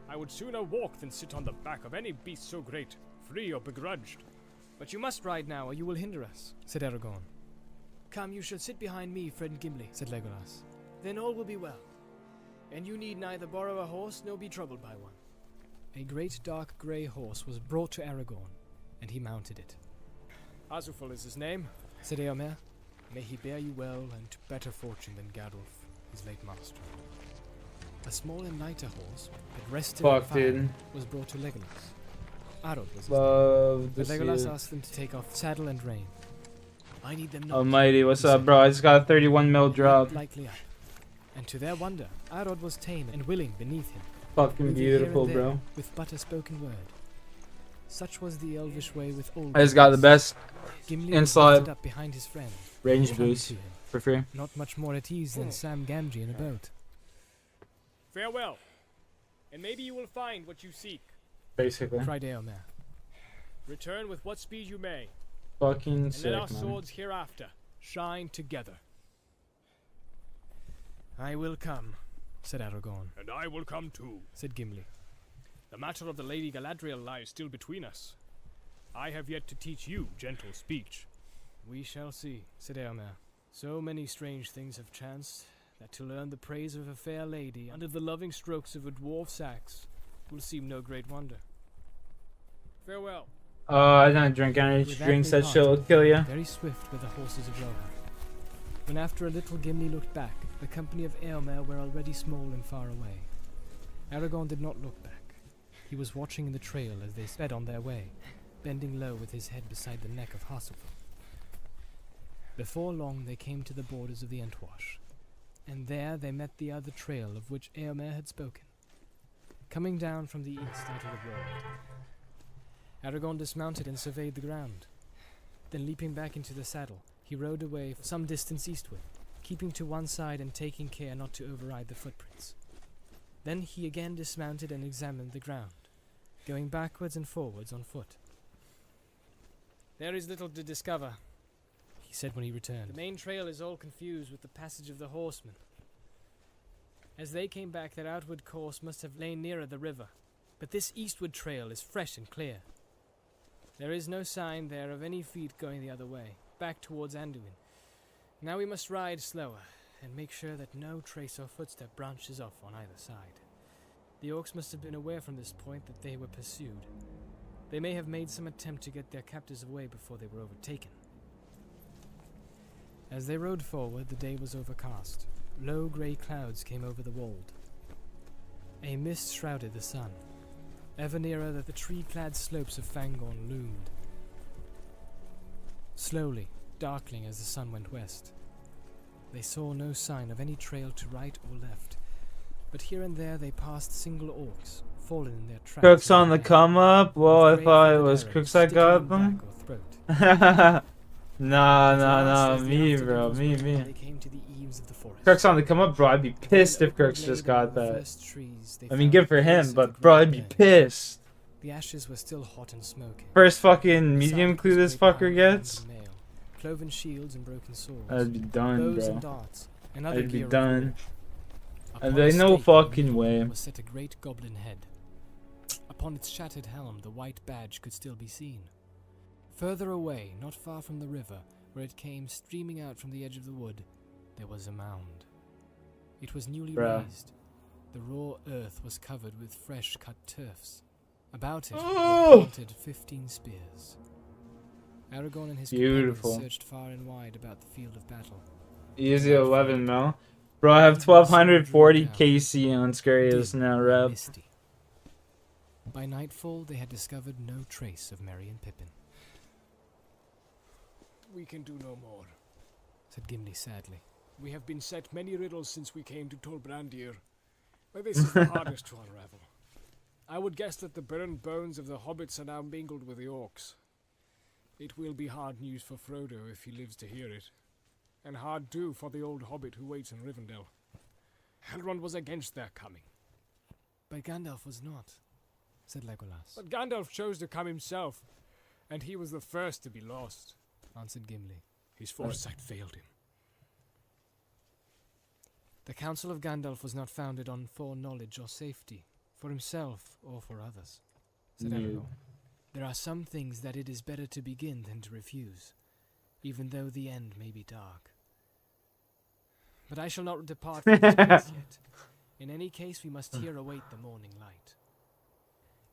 I would sooner walk than sit on the back of any beast so great, free or begrudged. But you must ride now, or you will hinder us, said Aragorn. Come, you shall sit behind me, friend Gimli, said Legolas. Then all will be well, and you need neither borrow a horse nor be troubled by one. A great dark grey horse was brought to Aragorn, and he mounted it. Azufal is his name. Said Eomer, may he bear you well and to better fortune than Gadulf, his late master. A small and lighter horse, that rested on Fuck, fire, dude. was brought to Legolas. Arod was his name. Love to But see Legolas it. asked them to take off saddle and rein. I need them not. Almighty, what's he up, said. bro? I just got a 31 mil They drop. leapt lightly up, and to their wonder, Arod was tame and willing beneath him, Fucking moving here and beautiful, there bro. with but a spoken word. Such was the elvish way with all. I just got the best Gimli was inside lifted up behind his friend, range clung boost to him, for free. not much more at ease than Sam Gamgee in a boat. Farewell, and maybe you will find what you seek. Basically. Cried Eomer. Return with what speed you may, Fucking and sick, let our man. swords hereafter shine together. I will come, said Aragorn. And I will come too. Said Gimli. The matter of the Lady Galadriel lies still between us. I have yet to teach you gentle speech. We shall see, said Eomer. So many strange things have chanced, that to learn the praise of a fair lady under the loving strokes of a dwarf's axe will seem no great wonder. Farewell. I don't drink energy With that drinks, they that shit will parted, kill ya. Very swift were the horses of Rohan. When after a little Gimli looked back, the company of Eomer were already small and far away. Aragorn did not look back. He was watching the trail as they sped on their way, bending low with his head beside the neck of Hasselhoff. Before long they came to the borders of the Entwash, and there they met the other trail of which Eomer had spoken, coming down from the east out of the world. Aragorn dismounted and surveyed the ground. Then leaping back into the saddle, he rode away for some distance eastward, keeping to one side and taking care not to override the footprints. Then he again dismounted and examined the ground, going backwards and forwards on foot. There is little to discover, he said when he returned. The main trail is all confused with the passage of the horsemen. As they came back, their outward course must have lain nearer the river, but this eastward trail is fresh and clear. There is no sign there of any feet going the other way, back towards Anduin. Now we must ride slower, and make sure that no trace or footstep branches off on either side. The orcs must have been aware from this point that they were pursued. They may have made some attempt to get their captors away before they were overtaken. As they rode forward, the day was overcast. Low grey clouds came over the wold. A mist shrouded the sun. Ever nearer that the tree-clad slopes of Fangorn loomed. Slowly, darkling as the sun went west. They saw no sign of any trail to right or left, but here and there they passed single orcs, fallen in their tracks. Crooks in on the hand, come up? Well, I with thought it grey was feathered Crooks arrows that got sticking in them. back or throat. Nah, At last, as the me, afternoon bro, was me. waning, They came to the eaves of the forest. Crooks on the come up, bro. I'd be pissed if Crooks just got that. I mean, good for him, but bro, I'd be pissed. The ashes were still hot and smoking. First fucking The medium South clue was this great fucker iron gets, and mail, cloven shields and broken swords, I'd be done, bows and bro. darts, and other I'd be gear of done. war. And Upon there a ain't no stake in the fucking middle way. was set a great goblin head. Upon its shattered helm, the white badge could still be seen. Further away, not far from the river, where it came streaming out from the edge of the wood, there was a mound. It was newly raised. The raw earth was covered with fresh-cut turfs. About it were planted 15 spears. Aragorn and his companions searched far and wide about the field of battle. Easy 11 mil. Bro, I have 1240 KC on scurrius now, rep. Misty. By nightfall, they had discovered no trace of Merry and Pippin. We can do no more, said Gimli sadly. We have been set many riddles since we came to Tolbrandir, but this is the hardest to unravel. I would guess that the burned bones of the hobbits are now mingled with the orcs. It will be hard news for Frodo if he lives to hear it, and hard too for the old hobbit who waits in Rivendell. Elrond was against their coming. But Gandalf was not, said Legolas. But Gandalf chose to come himself, and he was the first to be lost, answered Gimli. His foresight failed him. The counsel of Gandalf was not founded on foreknowledge or safety, for himself or for others, said Aragorn. There are some things that it is better to begin than to refuse, even though the end may be dark. But I shall not depart from this place yet. In any case, we must here await the morning light.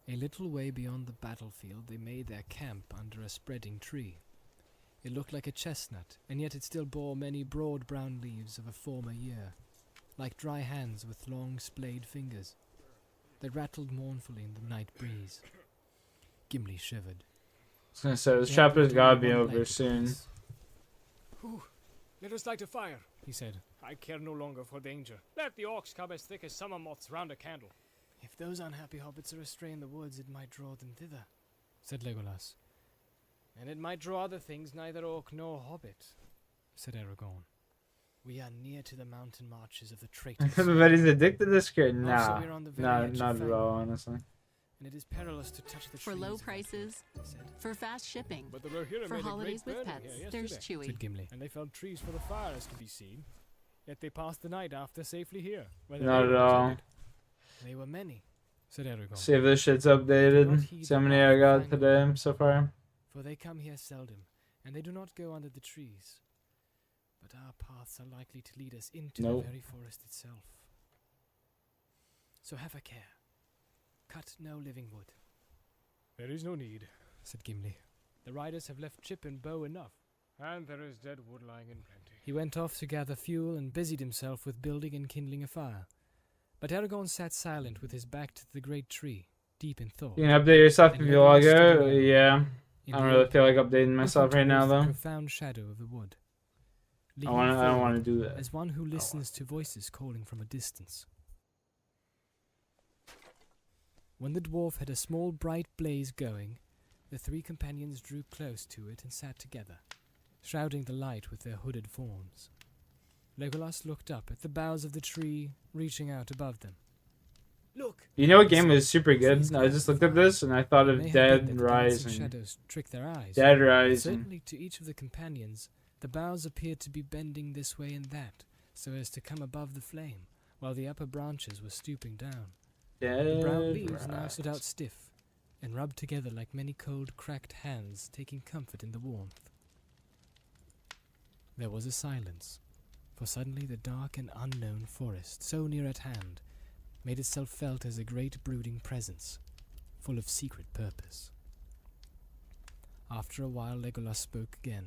A little way beyond the battlefield, they made their camp under a spreading tree. It looked like a chestnut, and yet it still bore many broad brown leaves of a former year, like dry hands with long splayed fingers, that rattled mournfully in the night breeze. Gimli shivered. I was gonna say, this chapter's gotta be over soon. Let us light a fire, he said. I care no longer for danger. Let the orcs come as thick as summer moths round a candle. If those unhappy hobbits are astray in the woods, it might draw them thither, said Legolas. And it might draw other things, neither orc nor hobbit, said Aragorn. We are near to the mountain marches of the traitors. Everybody's addicted to this script? Nah, we're on the very edge not of at all, honestly. And it is perilous to touch the For trees low prices, for fast shipping, But the Rohirrim for made a holidays great with burning pets, here there's yesterday, Chewie. said Gimli. and they felled trees for the fire, as can be seen. Yet they passed the night after safely here. Not at all. They were many, said Aragorn. See if this shit's updated. See how many I got today so far. For they come here seldom, and they do not go under the trees. But our paths are likely to lead us into the very forest itself. So have a care. Cut no living wood. There is no need, said Gimli. The riders have left chip and bow enough, and there is dead wood lying in plenty. He went off to gather fuel and busied himself with building and kindling a fire. But Aragorn sat silent with his back to the great tree, deep in thought. You can update yourself if you log out. Yeah. I don't really feel like updating myself right now, though. The profound shadow of the wood. I don't want to do that. As one who listens to voices calling from a distance. When the dwarf had a small bright blaze going, the three companions drew close to it and sat together, shrouding the light with their hooded forms. Legolas looked up at the boughs of the tree, reaching out above them. Look! You know what game was super good? I just looked at this and I thought of Dead Rising. Shadows trick their eyes. Dead Rising. Certainly to each of the companions, the boughs appeared to be bending this way and that, so as to come above the flame, while the upper branches were stooping down. The brown leaves now stood out stiff, and rubbed together like many cold, cracked hands, taking comfort in the warmth. There was a silence, for suddenly the dark and unknown forest, so near at hand, made itself felt as a great brooding presence, full of secret purpose. After a while, Legolas spoke again.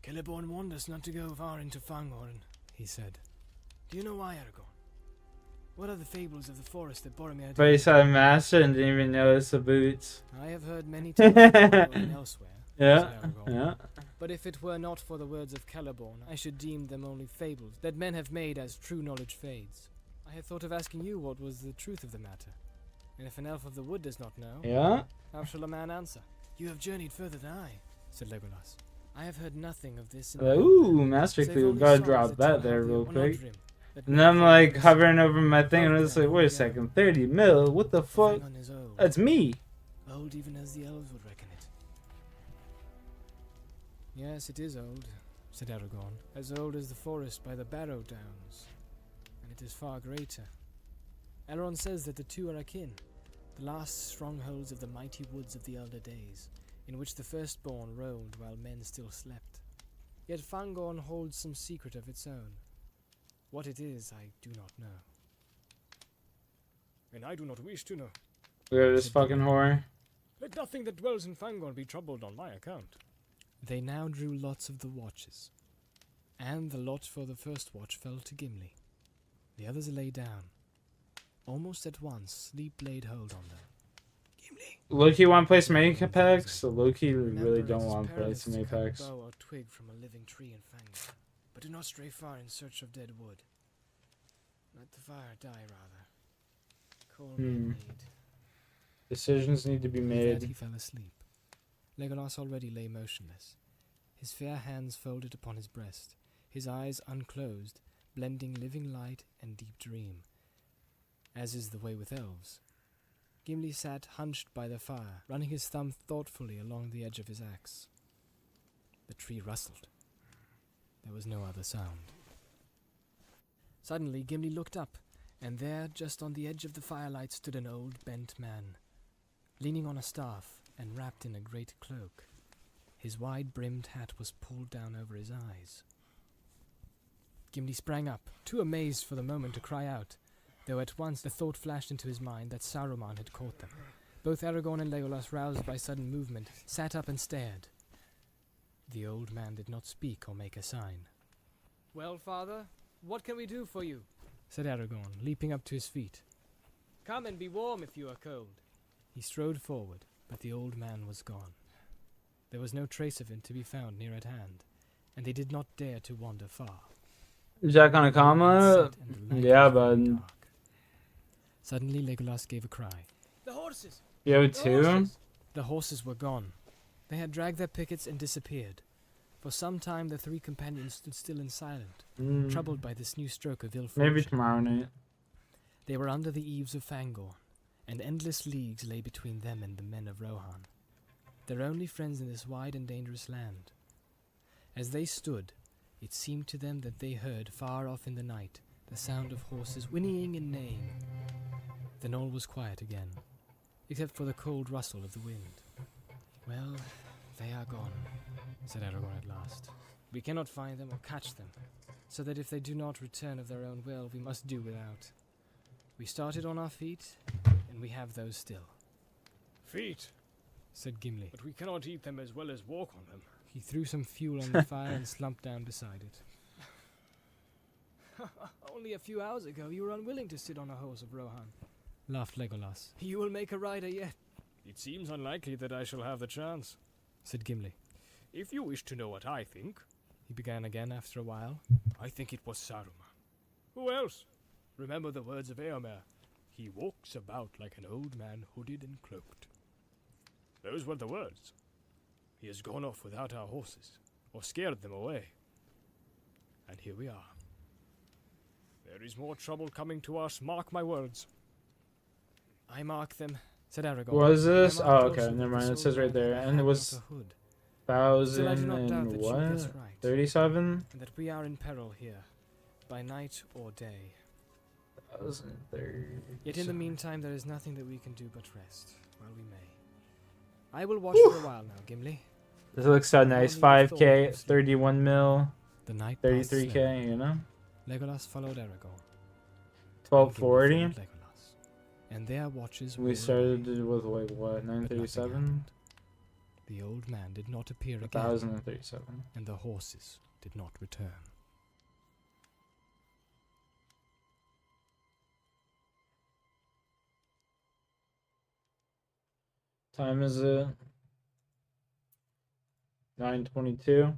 Celeborn warned us not to go far into Fangorn, he said. Do you know why, Aragorn? What are the fables of the forest that Boromir... But he saw a master and didn't even notice the boots. I have heard many tales of Fangorn elsewhere, yeah, said Aragorn. yeah. But if it were not for the words of Celeborn, I should deem them only fables that men have made as true knowledge fades. I had thought of asking you what was the truth of the matter. And if an elf of the wood does not know, yeah, how shall a man answer? You have journeyed further than I, said Legolas. I have heard nothing of this in ooh, Master Clue, gotta drop that there real quick. And then I'm like hovering over my thing and it's like, wait a second, 30 mil? What the fuck? That's me. Old even as the elves would reckon it. Yes, it is old, said Aragorn. As old as the forest by the Barrow Downs. And it is far greater. Elrond says that the two are akin, the last strongholds of the mighty woods of the elder days, in which the firstborn roamed while men still slept. Yet Fangorn holds some secret of its own. What it is, I do not know. And I do not wish to know. Look at this fucking whore. Let nothing that dwells in Fangorn be troubled on my account. They now drew lots of the watches, and the lot for the first watch fell to Gimli. The others lay down. Almost at once, sleep laid hold on them. Gimli! Loki want to play some Apex? So Loki really Remember, don't it is want to play perilous some to cut Apex. bow or twig from a living tree in Fangorn, but do not stray far in search of dead wood. Let the fire die, rather. Call me in need. Decisions need to be With made. that he fell asleep. Legolas already lay motionless, his fair hands folded upon his breast, his eyes unclosed, blending living light and deep dream, as is the way with elves. Gimli sat hunched by the fire, running his thumb thoughtfully along the edge of his axe. The tree rustled. There was no other sound. Suddenly Gimli looked up, and there, just on the edge of the firelight, stood an old bent man, leaning on a staff and wrapped in a great cloak. His wide-brimmed hat was pulled down over his eyes. Gimli sprang up, too amazed for the moment to cry out, though at once the thought flashed into his mind that Saruman had caught them. Both Aragorn and Legolas, roused by sudden movement, sat up and stared. The old man did not speak or make a sign. "Well, father, what can we do for you?" said Aragorn, leaping up to his feet. "Come and be warm if you are cold." He strode forward, but the old man was gone. There was no trace of him to be found near at hand, and they did not dare to wander far. Jack on a comma? Yeah, but... Suddenly Legolas gave a cry. "The horses! Yo, The too? horses!" The horses were gone. They had dragged their pickets and disappeared. For some time the three companions stood still and silent, troubled by this new stroke of ill fortune. Maybe tomorrow night. They were under the eaves of Fangorn, and endless leagues lay between them and the men of Rohan, their only friends in this wide and dangerous land. As they stood, it seemed to them that they heard, far off in the night, the sound of horses whinnying and neighing. Then all was quiet again, except for the cold rustle of the wind. "Well, they are gone," said Aragorn at last. "We cannot find them or catch them, so that if they do not return of their own will, we must do without. We started on our feet, and we have those still." Feet, said Gimli. "But we cannot eat them as well as walk on them." He threw some fuel on the fire and slumped down beside it. "Only a few hours ago you were unwilling to sit on a horse of Rohan," laughed Legolas. "You will make a rider yet." "It seems unlikely that I shall have the chance," said Gimli. "If you wish to know what I think," he began again after a while, "I think it was Saruman. Who else? Remember the words of Eomer. He walks about like an old man hooded and cloaked. Those were the words. He has gone off without our horses, or scared them away. And here we are. There is more trouble coming to us, mark my words." "I mark them," said Aragorn. Was this? "I marked Oh, also okay, never that mind. It this says old right man there. had a And it hat, was not a hood. 1,000 Still, I do not doubt and that you what? guess right, 37? and that we are in peril here, by night or day. 1,030. Yet in the meantime there is nothing that we can do but rest, while we may. I will watch for a while now, Gimli." This looks so nice. 5k, 31 mil, The night passed 33k, slowly. you know? Legolas followed Aragorn. 1240. And Gimli followed Legolas. And their watches We wore started away, with like what, but nothing 937? happened. The old man did not appear again, 1,037. and the horses did not return. Time is it? 9:22.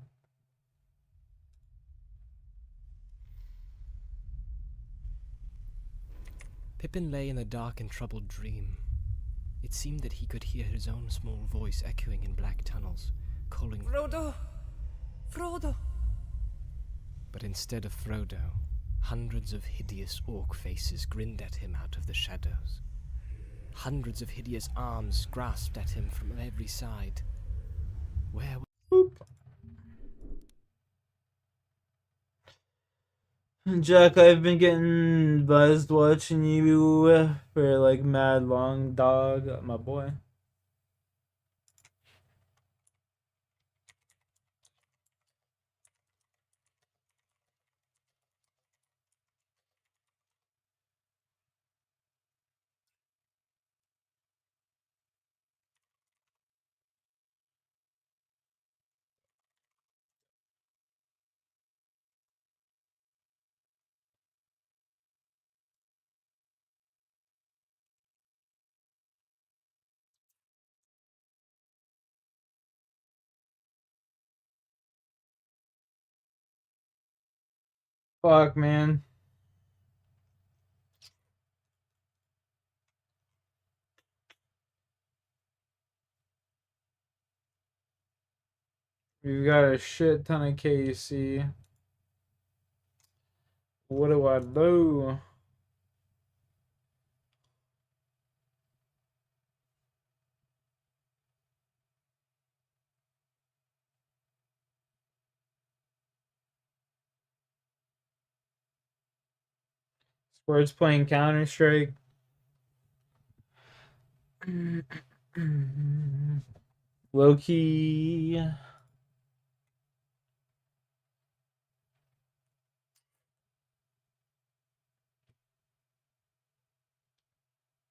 Pippin lay in a dark and troubled dream. It seemed that he could hear his own small voice echoing in black tunnels, calling Frodo! Frodo! But instead of Frodo, hundreds of hideous orc faces grinned at him out of the shadows. Hundreds of hideous arms grasped at him from every side. Where Jack, I've been getting buzzed watching you for like mad long, dog, my boy. Fuck, man. We've got a shit ton of KC. What do I do? Sports playing Counter Strike. Low key.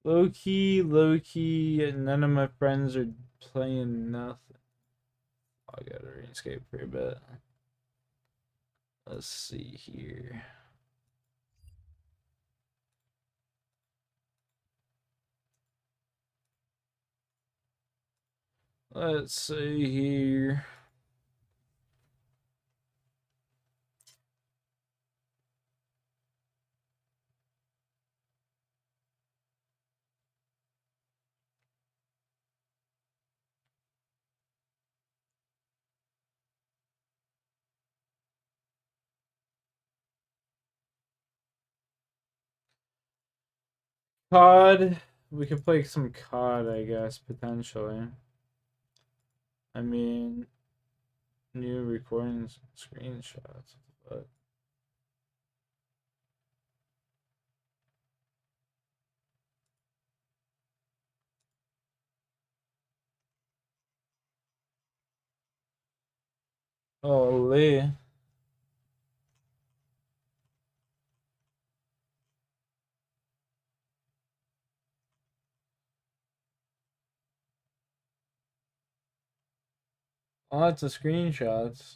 Low key, low key. None of my friends are playing nothing. I gotta runescape for a bit. Let's see here. Let's see here. COD. We could play some COD, I guess, potentially. I mean, new recordings, screenshots. But holy. Lots of screenshots.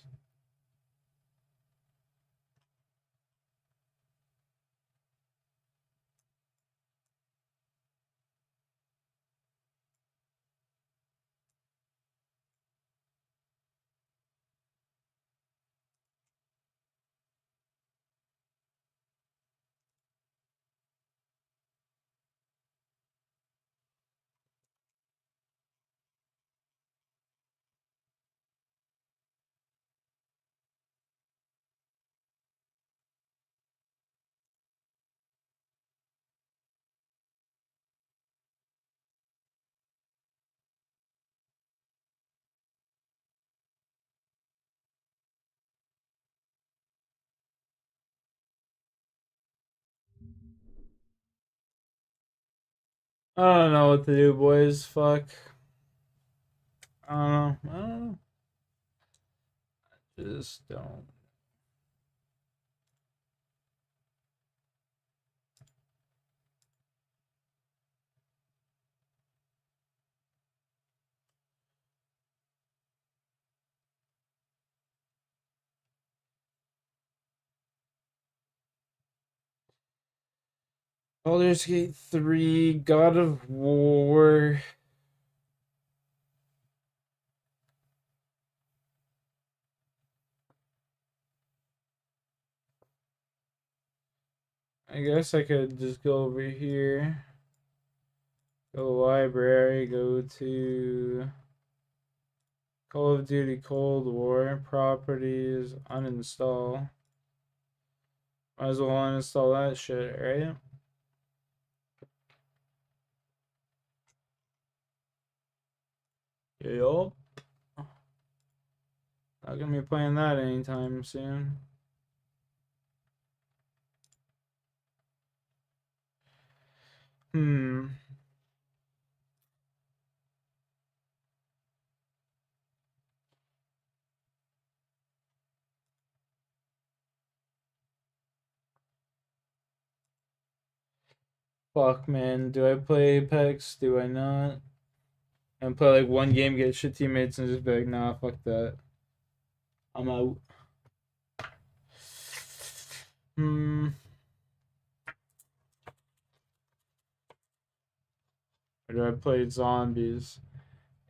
I don't know what to do, boys. Fuck. I don't know. I don't know. Just don't. Baldur's Gate 3, God of War. I guess I could just go over here. Go library, go to Call of Duty Cold War, properties, uninstall. Might as well uninstall that shit, right? Yup. Not gonna be playing that anytime soon. Hmm. Fuck, man. Do I play Apex? Do I not? And play like one game, get shit teammates, and just be like, nah, fuck that. I'm out. Hmm. Or do I play zombies?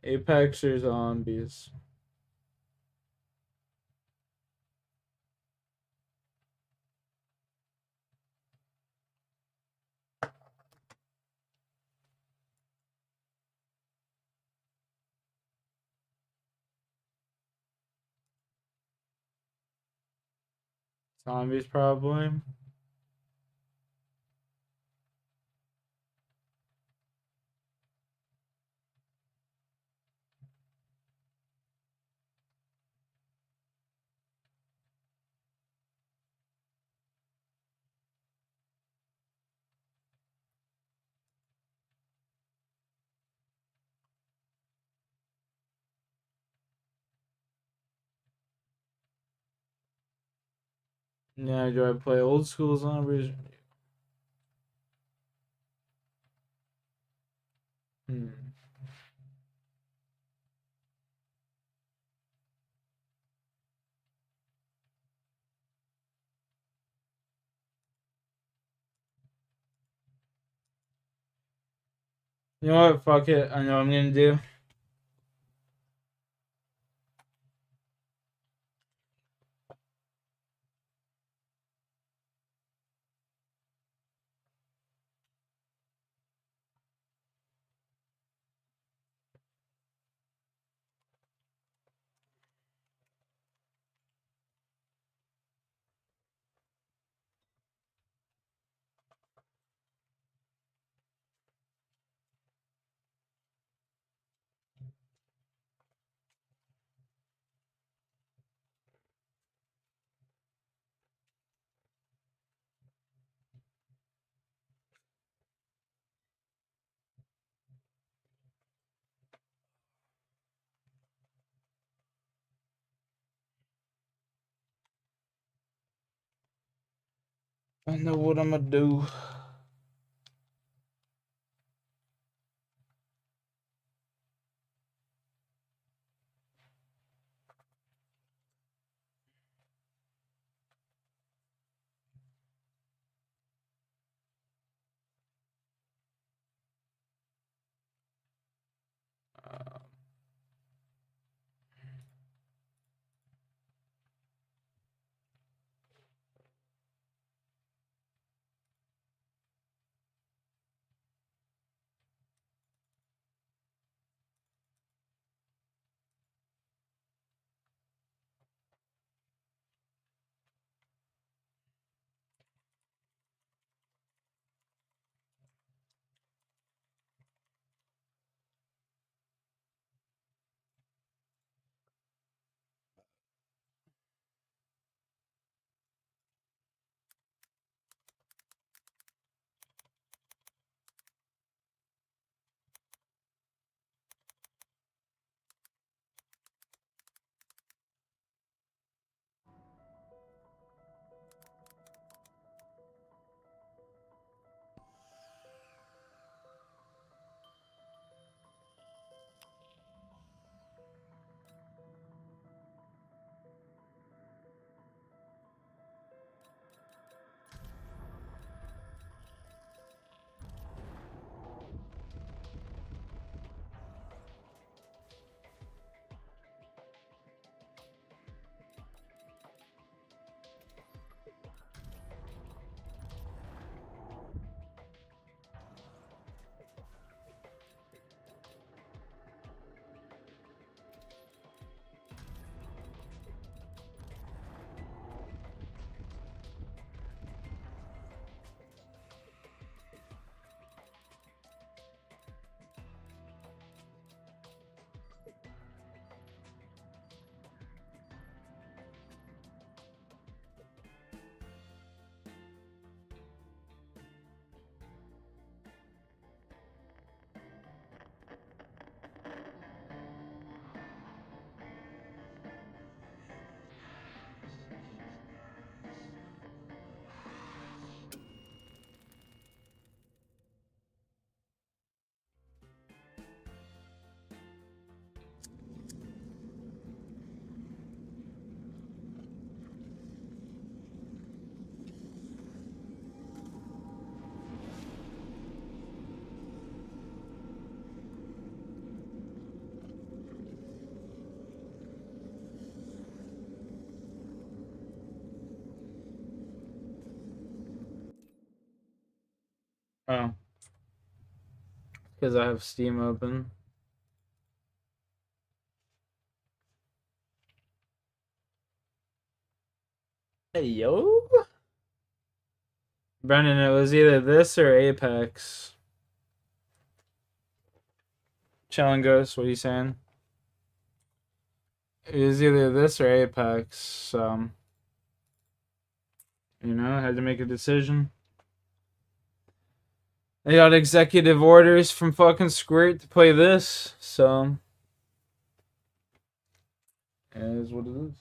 Apex or zombies? Zombies, probably. Yeah, do I play old school zombies? Hmm. You know what? Fuck it. I know what I'm gonna do. I know what I'm gonna do. Oh. Because I have Steam open. Hey, yo. Brennan, it was either this or Apex. Challenge Ghost, what are you saying? It was either this or Apex, you know, I had to make a decision. I got executive orders from fucking Squirt to play this, so it is what it is.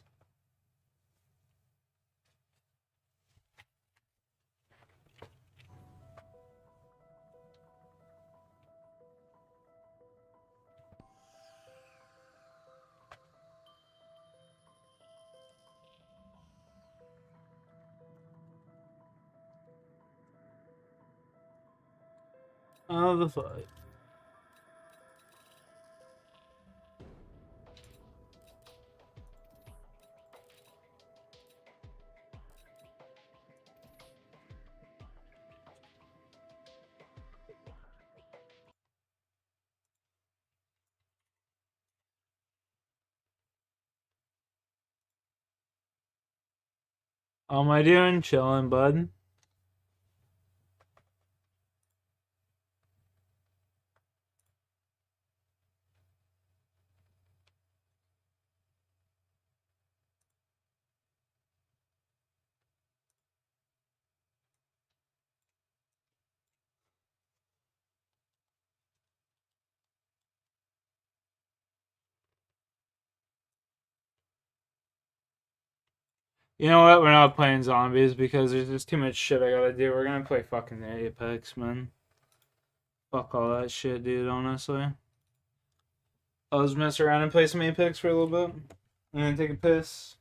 Oh, the fuck. How am I doing? Chilling, bud. You know what? We're not playing zombies because there's just too much shit I gotta do. We're gonna play fucking Apex, man. Fuck all that shit, dude, honestly. I'll just mess around and play some Apex for a little bit. And then take a piss.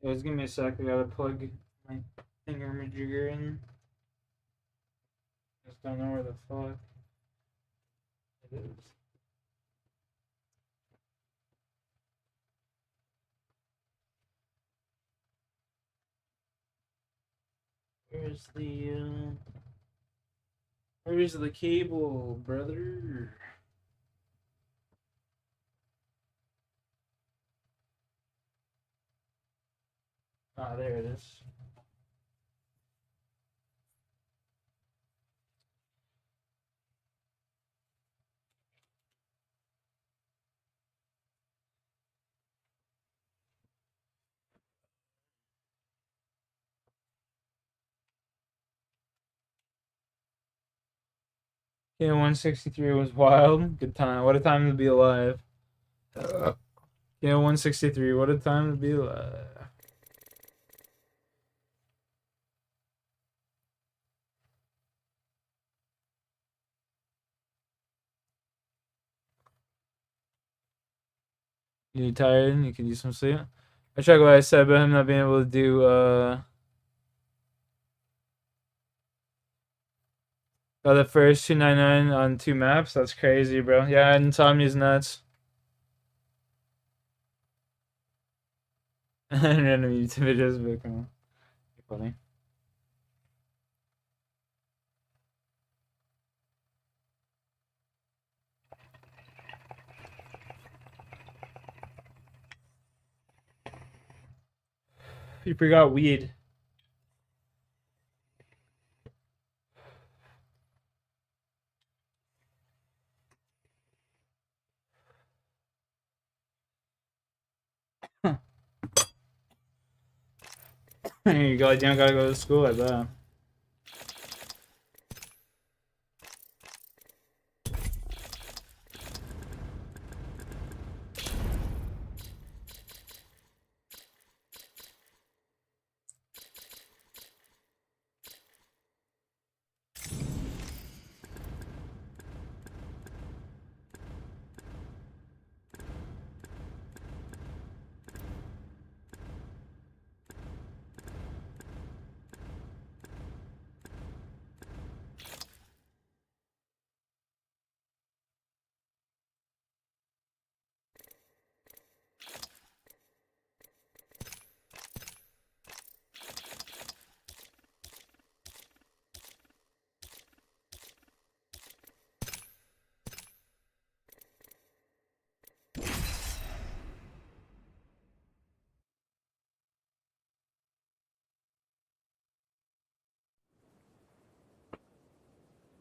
Yeah, just give me a sec. I gotta plug my thingamajigger in. Just don't know where the fuck it is. Where's the cable, brother? Ah, there it is. Yeah, 163 was wild. Good time. What a time to be alive. Yeah, 163. What a time to be alive. You tired? You can use some sleep. I check what I said about him not being able to do the first 299 on 2 maps. That's crazy, bro. Yeah, Insomnia's nuts. Random YouTube videos, but come on. Funny. You forgot weed. There you go. You don't gotta go to school, I bet.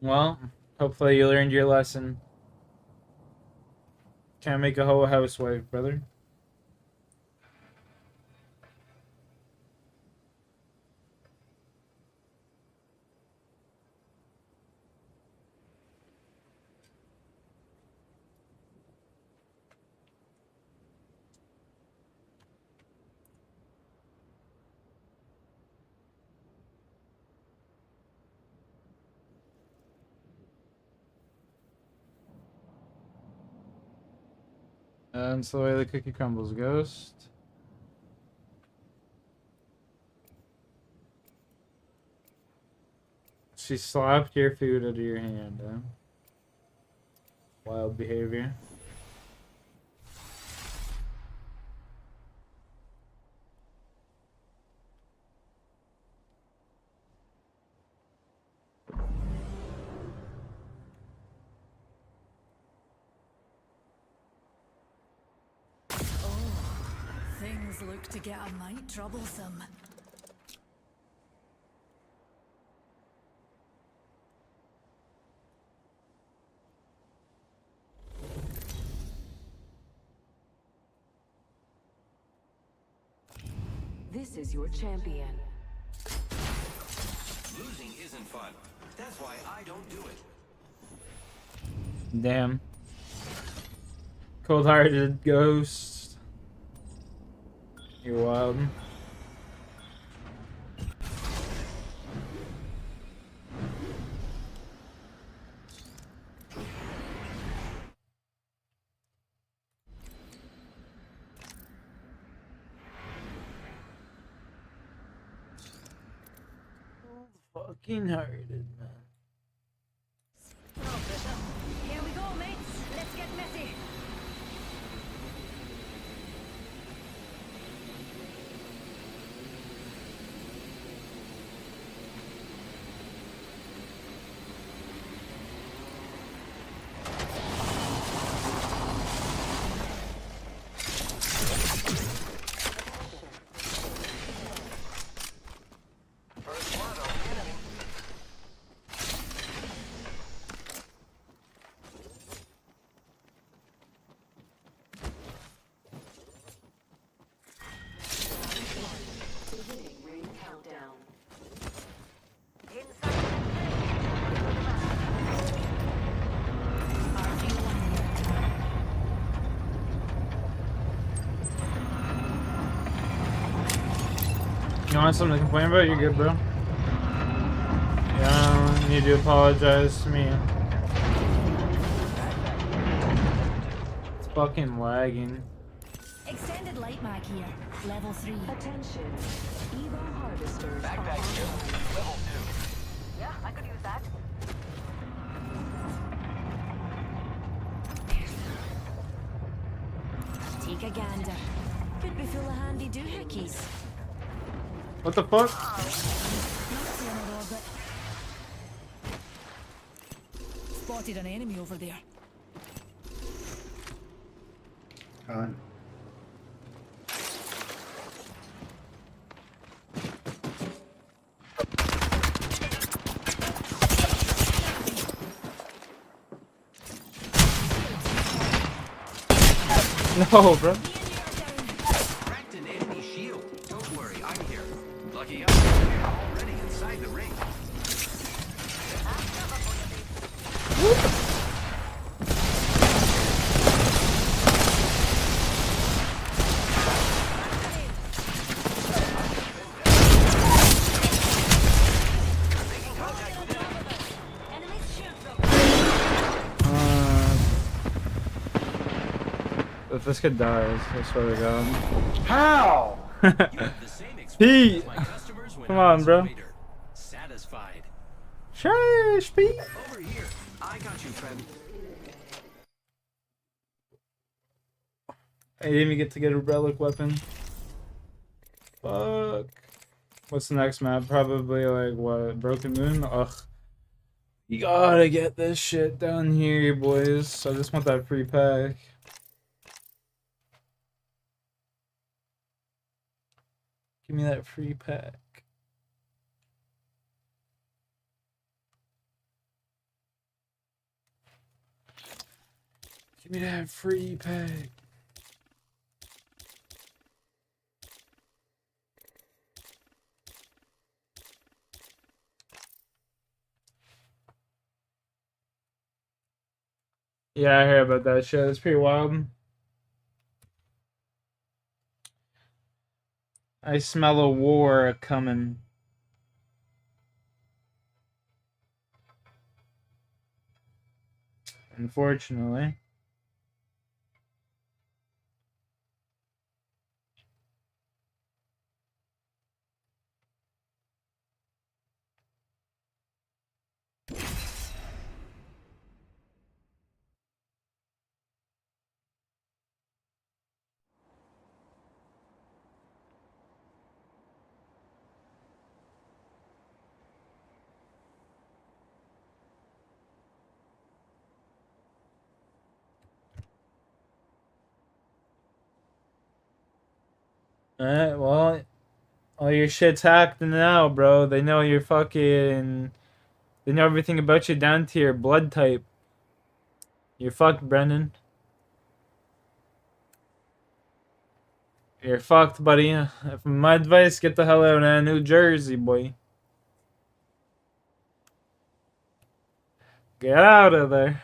Well, hopefully you learned your lesson. Can't make a whole housewife, brother. And that's the way the cookie crumbles, Ghost. She slapped your food out of your hand, huh? Wild behavior. Things look to get a mite troublesome. This is your champion. Losing isn't fun. That's why I don't do it. Damn. Cold-hearted Ghost. You're wild. Fucking hearted, man. Here we go, mates. Let's get messy. You want something to complain about? You're good, bro. You don't need to apologize to me. It's fucking lagging. Extended light mag here. Level 3. Attention. Evo harvesters. Backpack here. Level 2. Yeah, I could use that. Take a gander. Could be full of handy doohickeys. What the fuck? Spotted an enemy over there. God. No, bro. Cracked an enemy shield. Don't worry, I'm here. Lucky us, we're already inside the ring. If this kid dies, I swear to God. How? Pete! Come on, bro. Satisfied. Shush, Pete! Over here. I got you, friend. I didn't even get to get a relic weapon. Fuck. What's the next map? Probably like what? Broken Moon? Ugh. You gotta get this shit down here, boys. I just want that free pack. Give me that free pack. Give me that free pack. Yeah, I heard about that shit. It's pretty wild. I smell a war coming. Unfortunately. Alright, well, all your shit's hacked now, bro. They know you're fucking... They know everything about you down to your blood type. You're fucked, Brendan. You're fucked, buddy. My advice, get the hell out of New Jersey, boy. Get out of there.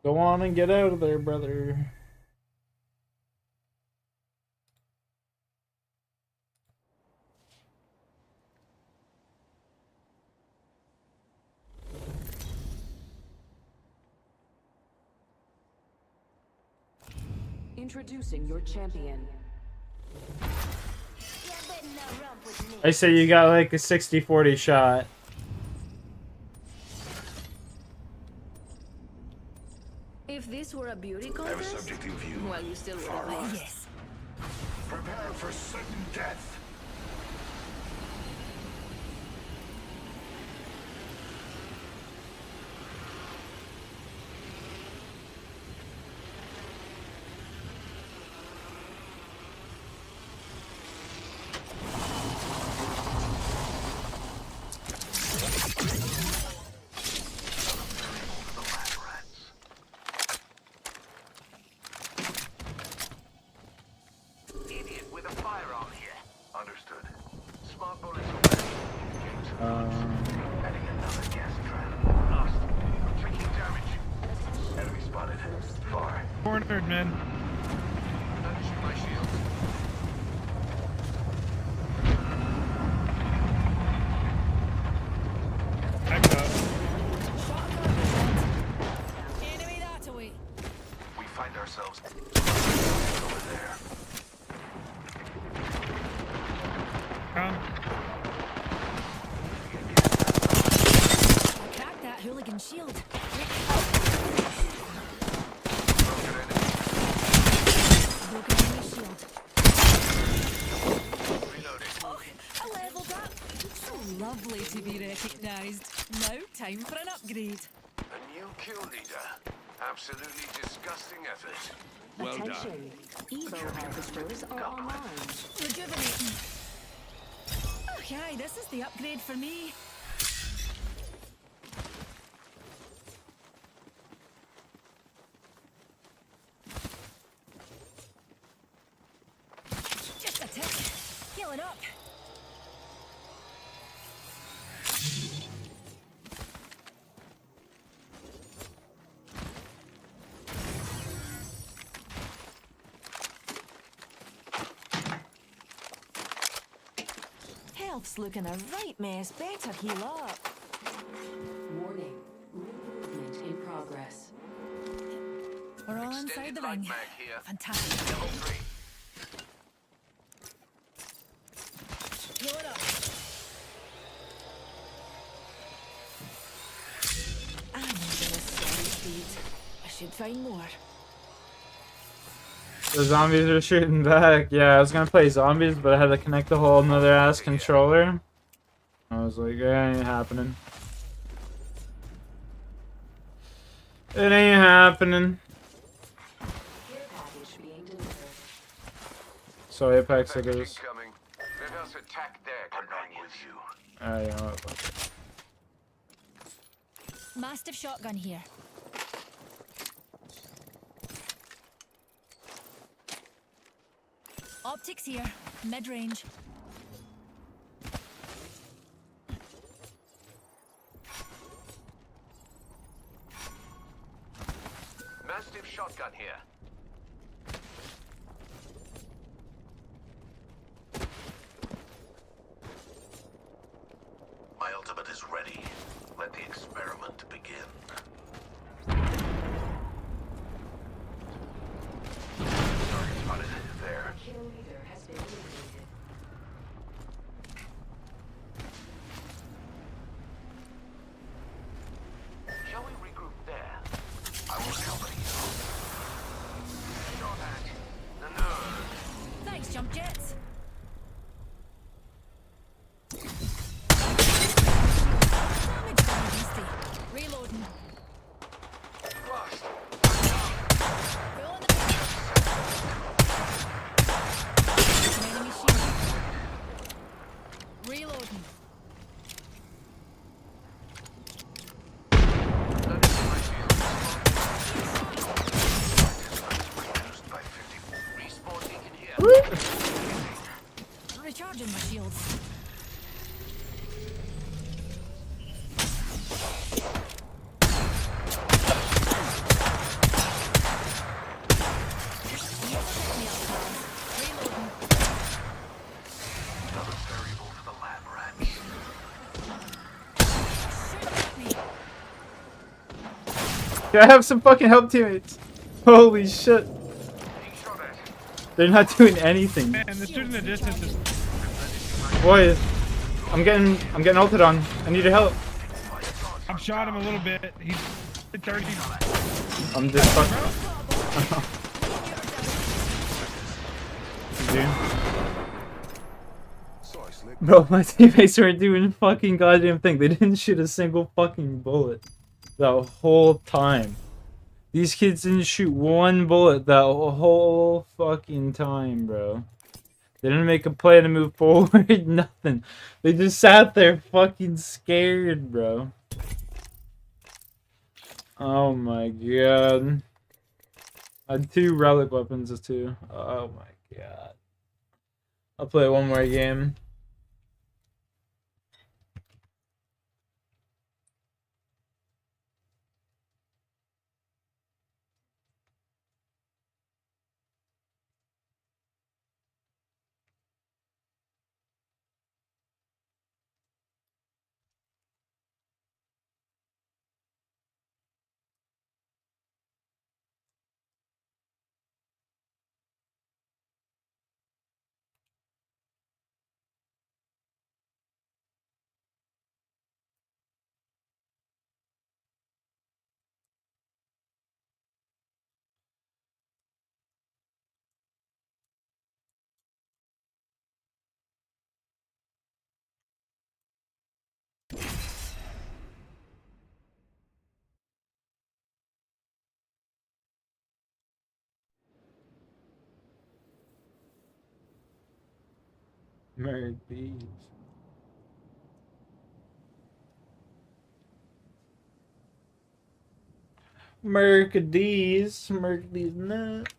Go on and get out of there, brother. Introducing your champion. I say you got like a 60-40 shot. If this were a beauty contest, subject in view. well, you still would have won. Yes. Prepare for sudden death. Idiot with a firearm here. Understood. Smart bullets away. Adding another gas trap. Lost. Taking damage. Enemy spotted. Far. Cornered, man. Replenishing my shield. Crack that hooligan shield. Broken enemy shield. Oh, I leveled up. So lovely to be recognised. Now, time for an upgrade. A new kill leader. Absolutely disgusting effort. Well Attention. Evo harvesters are online. Rejuvenating. Okay, this is the upgrade for me. Just a tick. Healing up. Health's looking a right mess. Better heal up. Warning. Movement in progress. We're all inside the ring. Here. Fantastic. Level 3. Heal it up. I'm in a sorry state. I should find more. The zombies are shooting back. Yeah, I was gonna play zombies, but I had to connect the whole another ass controller. I was like, it ain't happening. It ain't happening. So Apex, I guess. Coming. Let us attack their companions. You know what? Fuck it. Mastiff shotgun here. Optics here. Mid-range. Mastiff shotgun here. My ultimate is ready. Let the experiment begin. Target spotted. There. Kill leader has been eliminated. Shall we regroup there? I will accompany you. Shot at the nerve. Thanks, jump jets. Damage done, beastie. Reloading. Blast. Full on the enemy shield. Reloading. Reduced by 50. Respawn beacon here. Recharging my shields. Another variable for the lab rats. Yeah, I have some fucking help teammates. Holy shit. They're not doing anything. Man, the dude in the distance is... Boys, I'm getting ulted on. I need your help. I've shot him a little bit. He's 30. I'm just fucking. Dude. Bro, my teammates weren't doing fucking goddamn thing. They didn't shoot a single fucking bullet the whole time. These kids didn't shoot one bullet the whole fucking time, bro. They didn't make a play to move forward, nothing. They just sat there fucking scared, bro. Oh my god. I had 2 relic weapons too. Oh my god. I'll play one more game. Mercedes. Mercedes nut.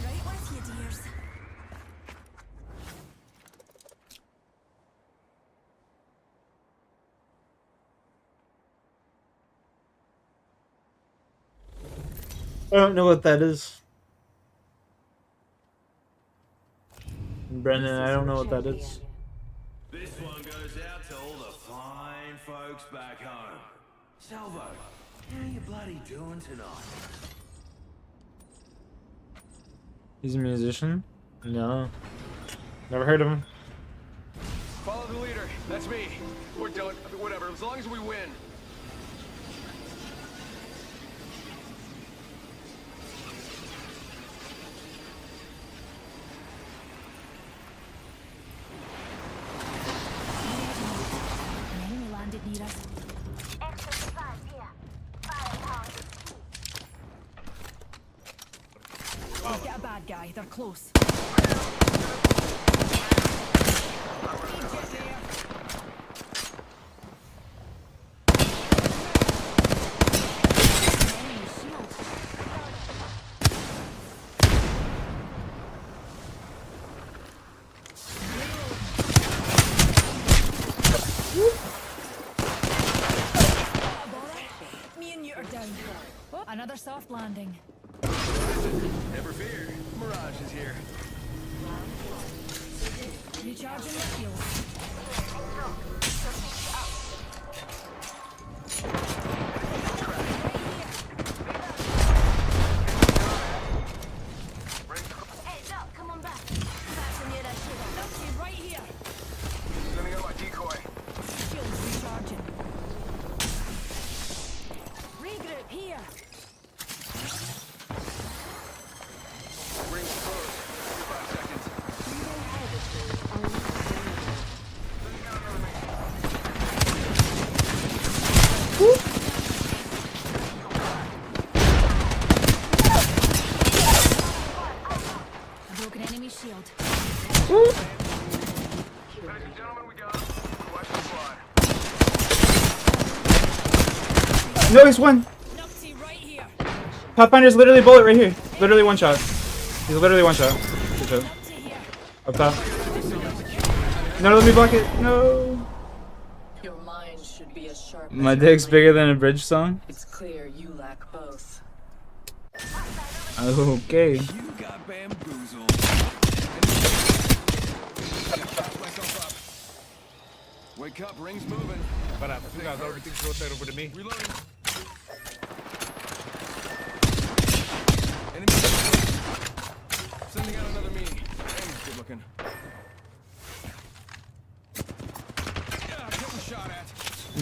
Right with you, dears. I don't know what that is. Brendan, I don't know what that is. This one goes out to all the fine folks back home. Salvo, how are you bloody doing tonight? He's a musician? No. Never heard of him. Follow the leader. That's me. We're done. Whatever, as long as we win. An enemy landed near us. We've got a bad guy. They're close. Me and you are down. Oh, another soft landing. Never fear. Mirage is here. Recharging the shield. Hey, Doc, come on back. Fasten near that shield. Doctor, right here. Sending out my decoy. Shield's recharging. Regroup here. Ring's close. 45 seconds. A broken enemy shield. Ladies and gentlemen, we got watch the fly. No, he's one. Nocti right here. Pathfinder's literally bullet right here. Literally one shot. He's literally one shot. Good shot. Up top. No, let me block it. No. Your mind should be as sharp as My your dick's brain. bigger than a bridge song. It's clear you lack both. Okay. You got bamboozled. Wake up, ring's moving. Para, everything's rotated over to me. Reloading. Enemy. Sending out another me. Enemy's good looking. Yeah, getting shot at.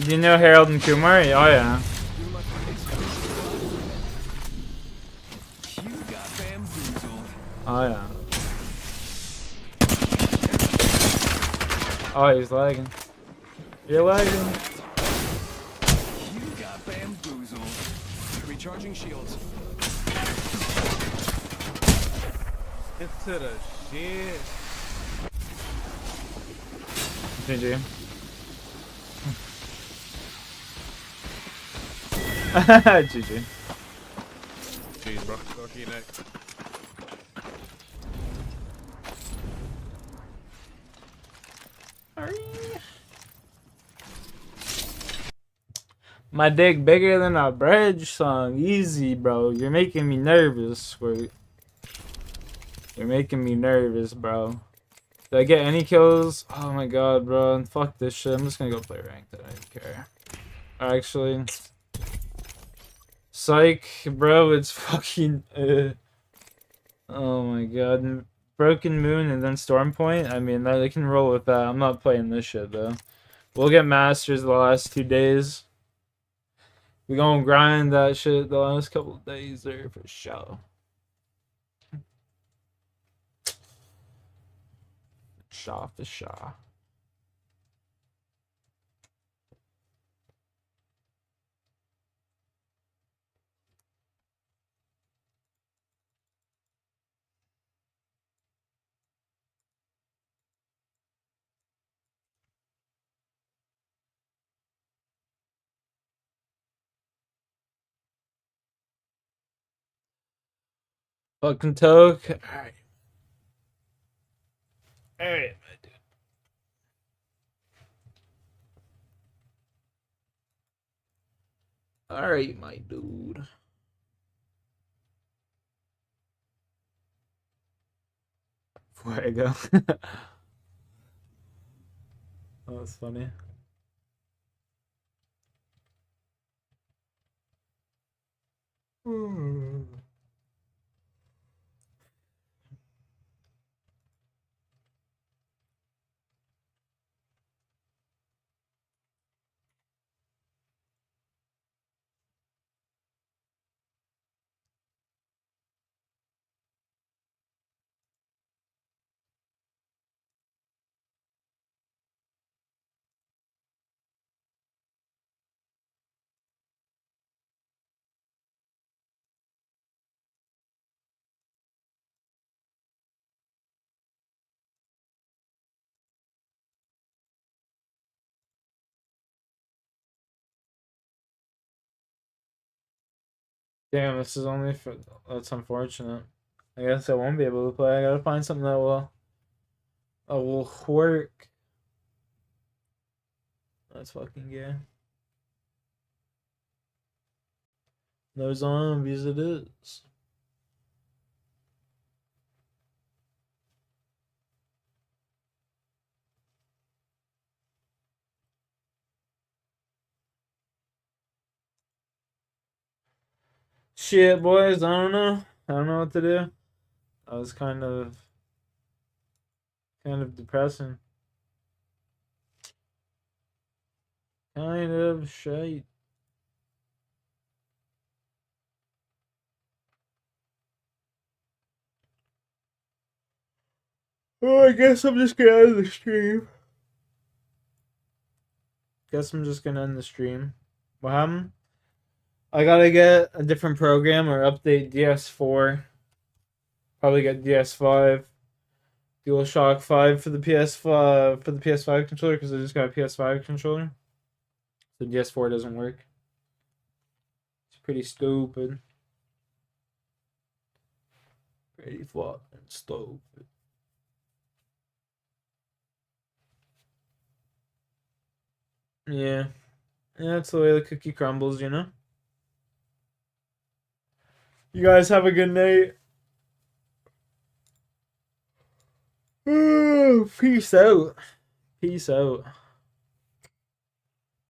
Do you know Harold and Kumar? Oh yeah. You got bamboozled. Oh yeah. Oh, he's lagging. You're lagging. You got bamboozled. Recharging shields. Into the shit. GG. GG. Jeez, bro. Talk to you next. My dick bigger than a bridge song. Easy, bro. You're making me nervous, Squirt. You're making me nervous, bro. Did I get any kills? Oh my god, bro. Fuck this shit. I'm just gonna go play ranked. I don't care. Actually. Psych, bro. It's fucking... Oh my god. Broken Moon and then Storm Point. I mean, I can roll with that. I'm not playing this shit, though. We'll get Masters the last 2 days. We gonna grind that shit the last couple of days there for sure. Shaw for Shaw. Fucking toke. Alright. Alright, my dude. Alright, my dude. Before I go. Oh, that's funny. Damn, this is only for... That's unfortunate. I guess I won't be able to play. I gotta find something that will work. That's fucking gay. No zombies it is. Shit, boys, I don't know. I don't know what to do. I was kind of depressing. Kind of shite. Oh, I guess I'm just gonna end the stream. Guess I'm just gonna end the stream. What happened? I gotta get a different program or update DS4. Probably get DS5. DualShock 5 for the PS5 controller because I just got a PS5 controller. The DS4 doesn't work. It's pretty stupid. Pretty fucking stupid. Yeah. Yeah, that's the way the cookie crumbles, you know? You guys have a good night. Peace out. Peace out.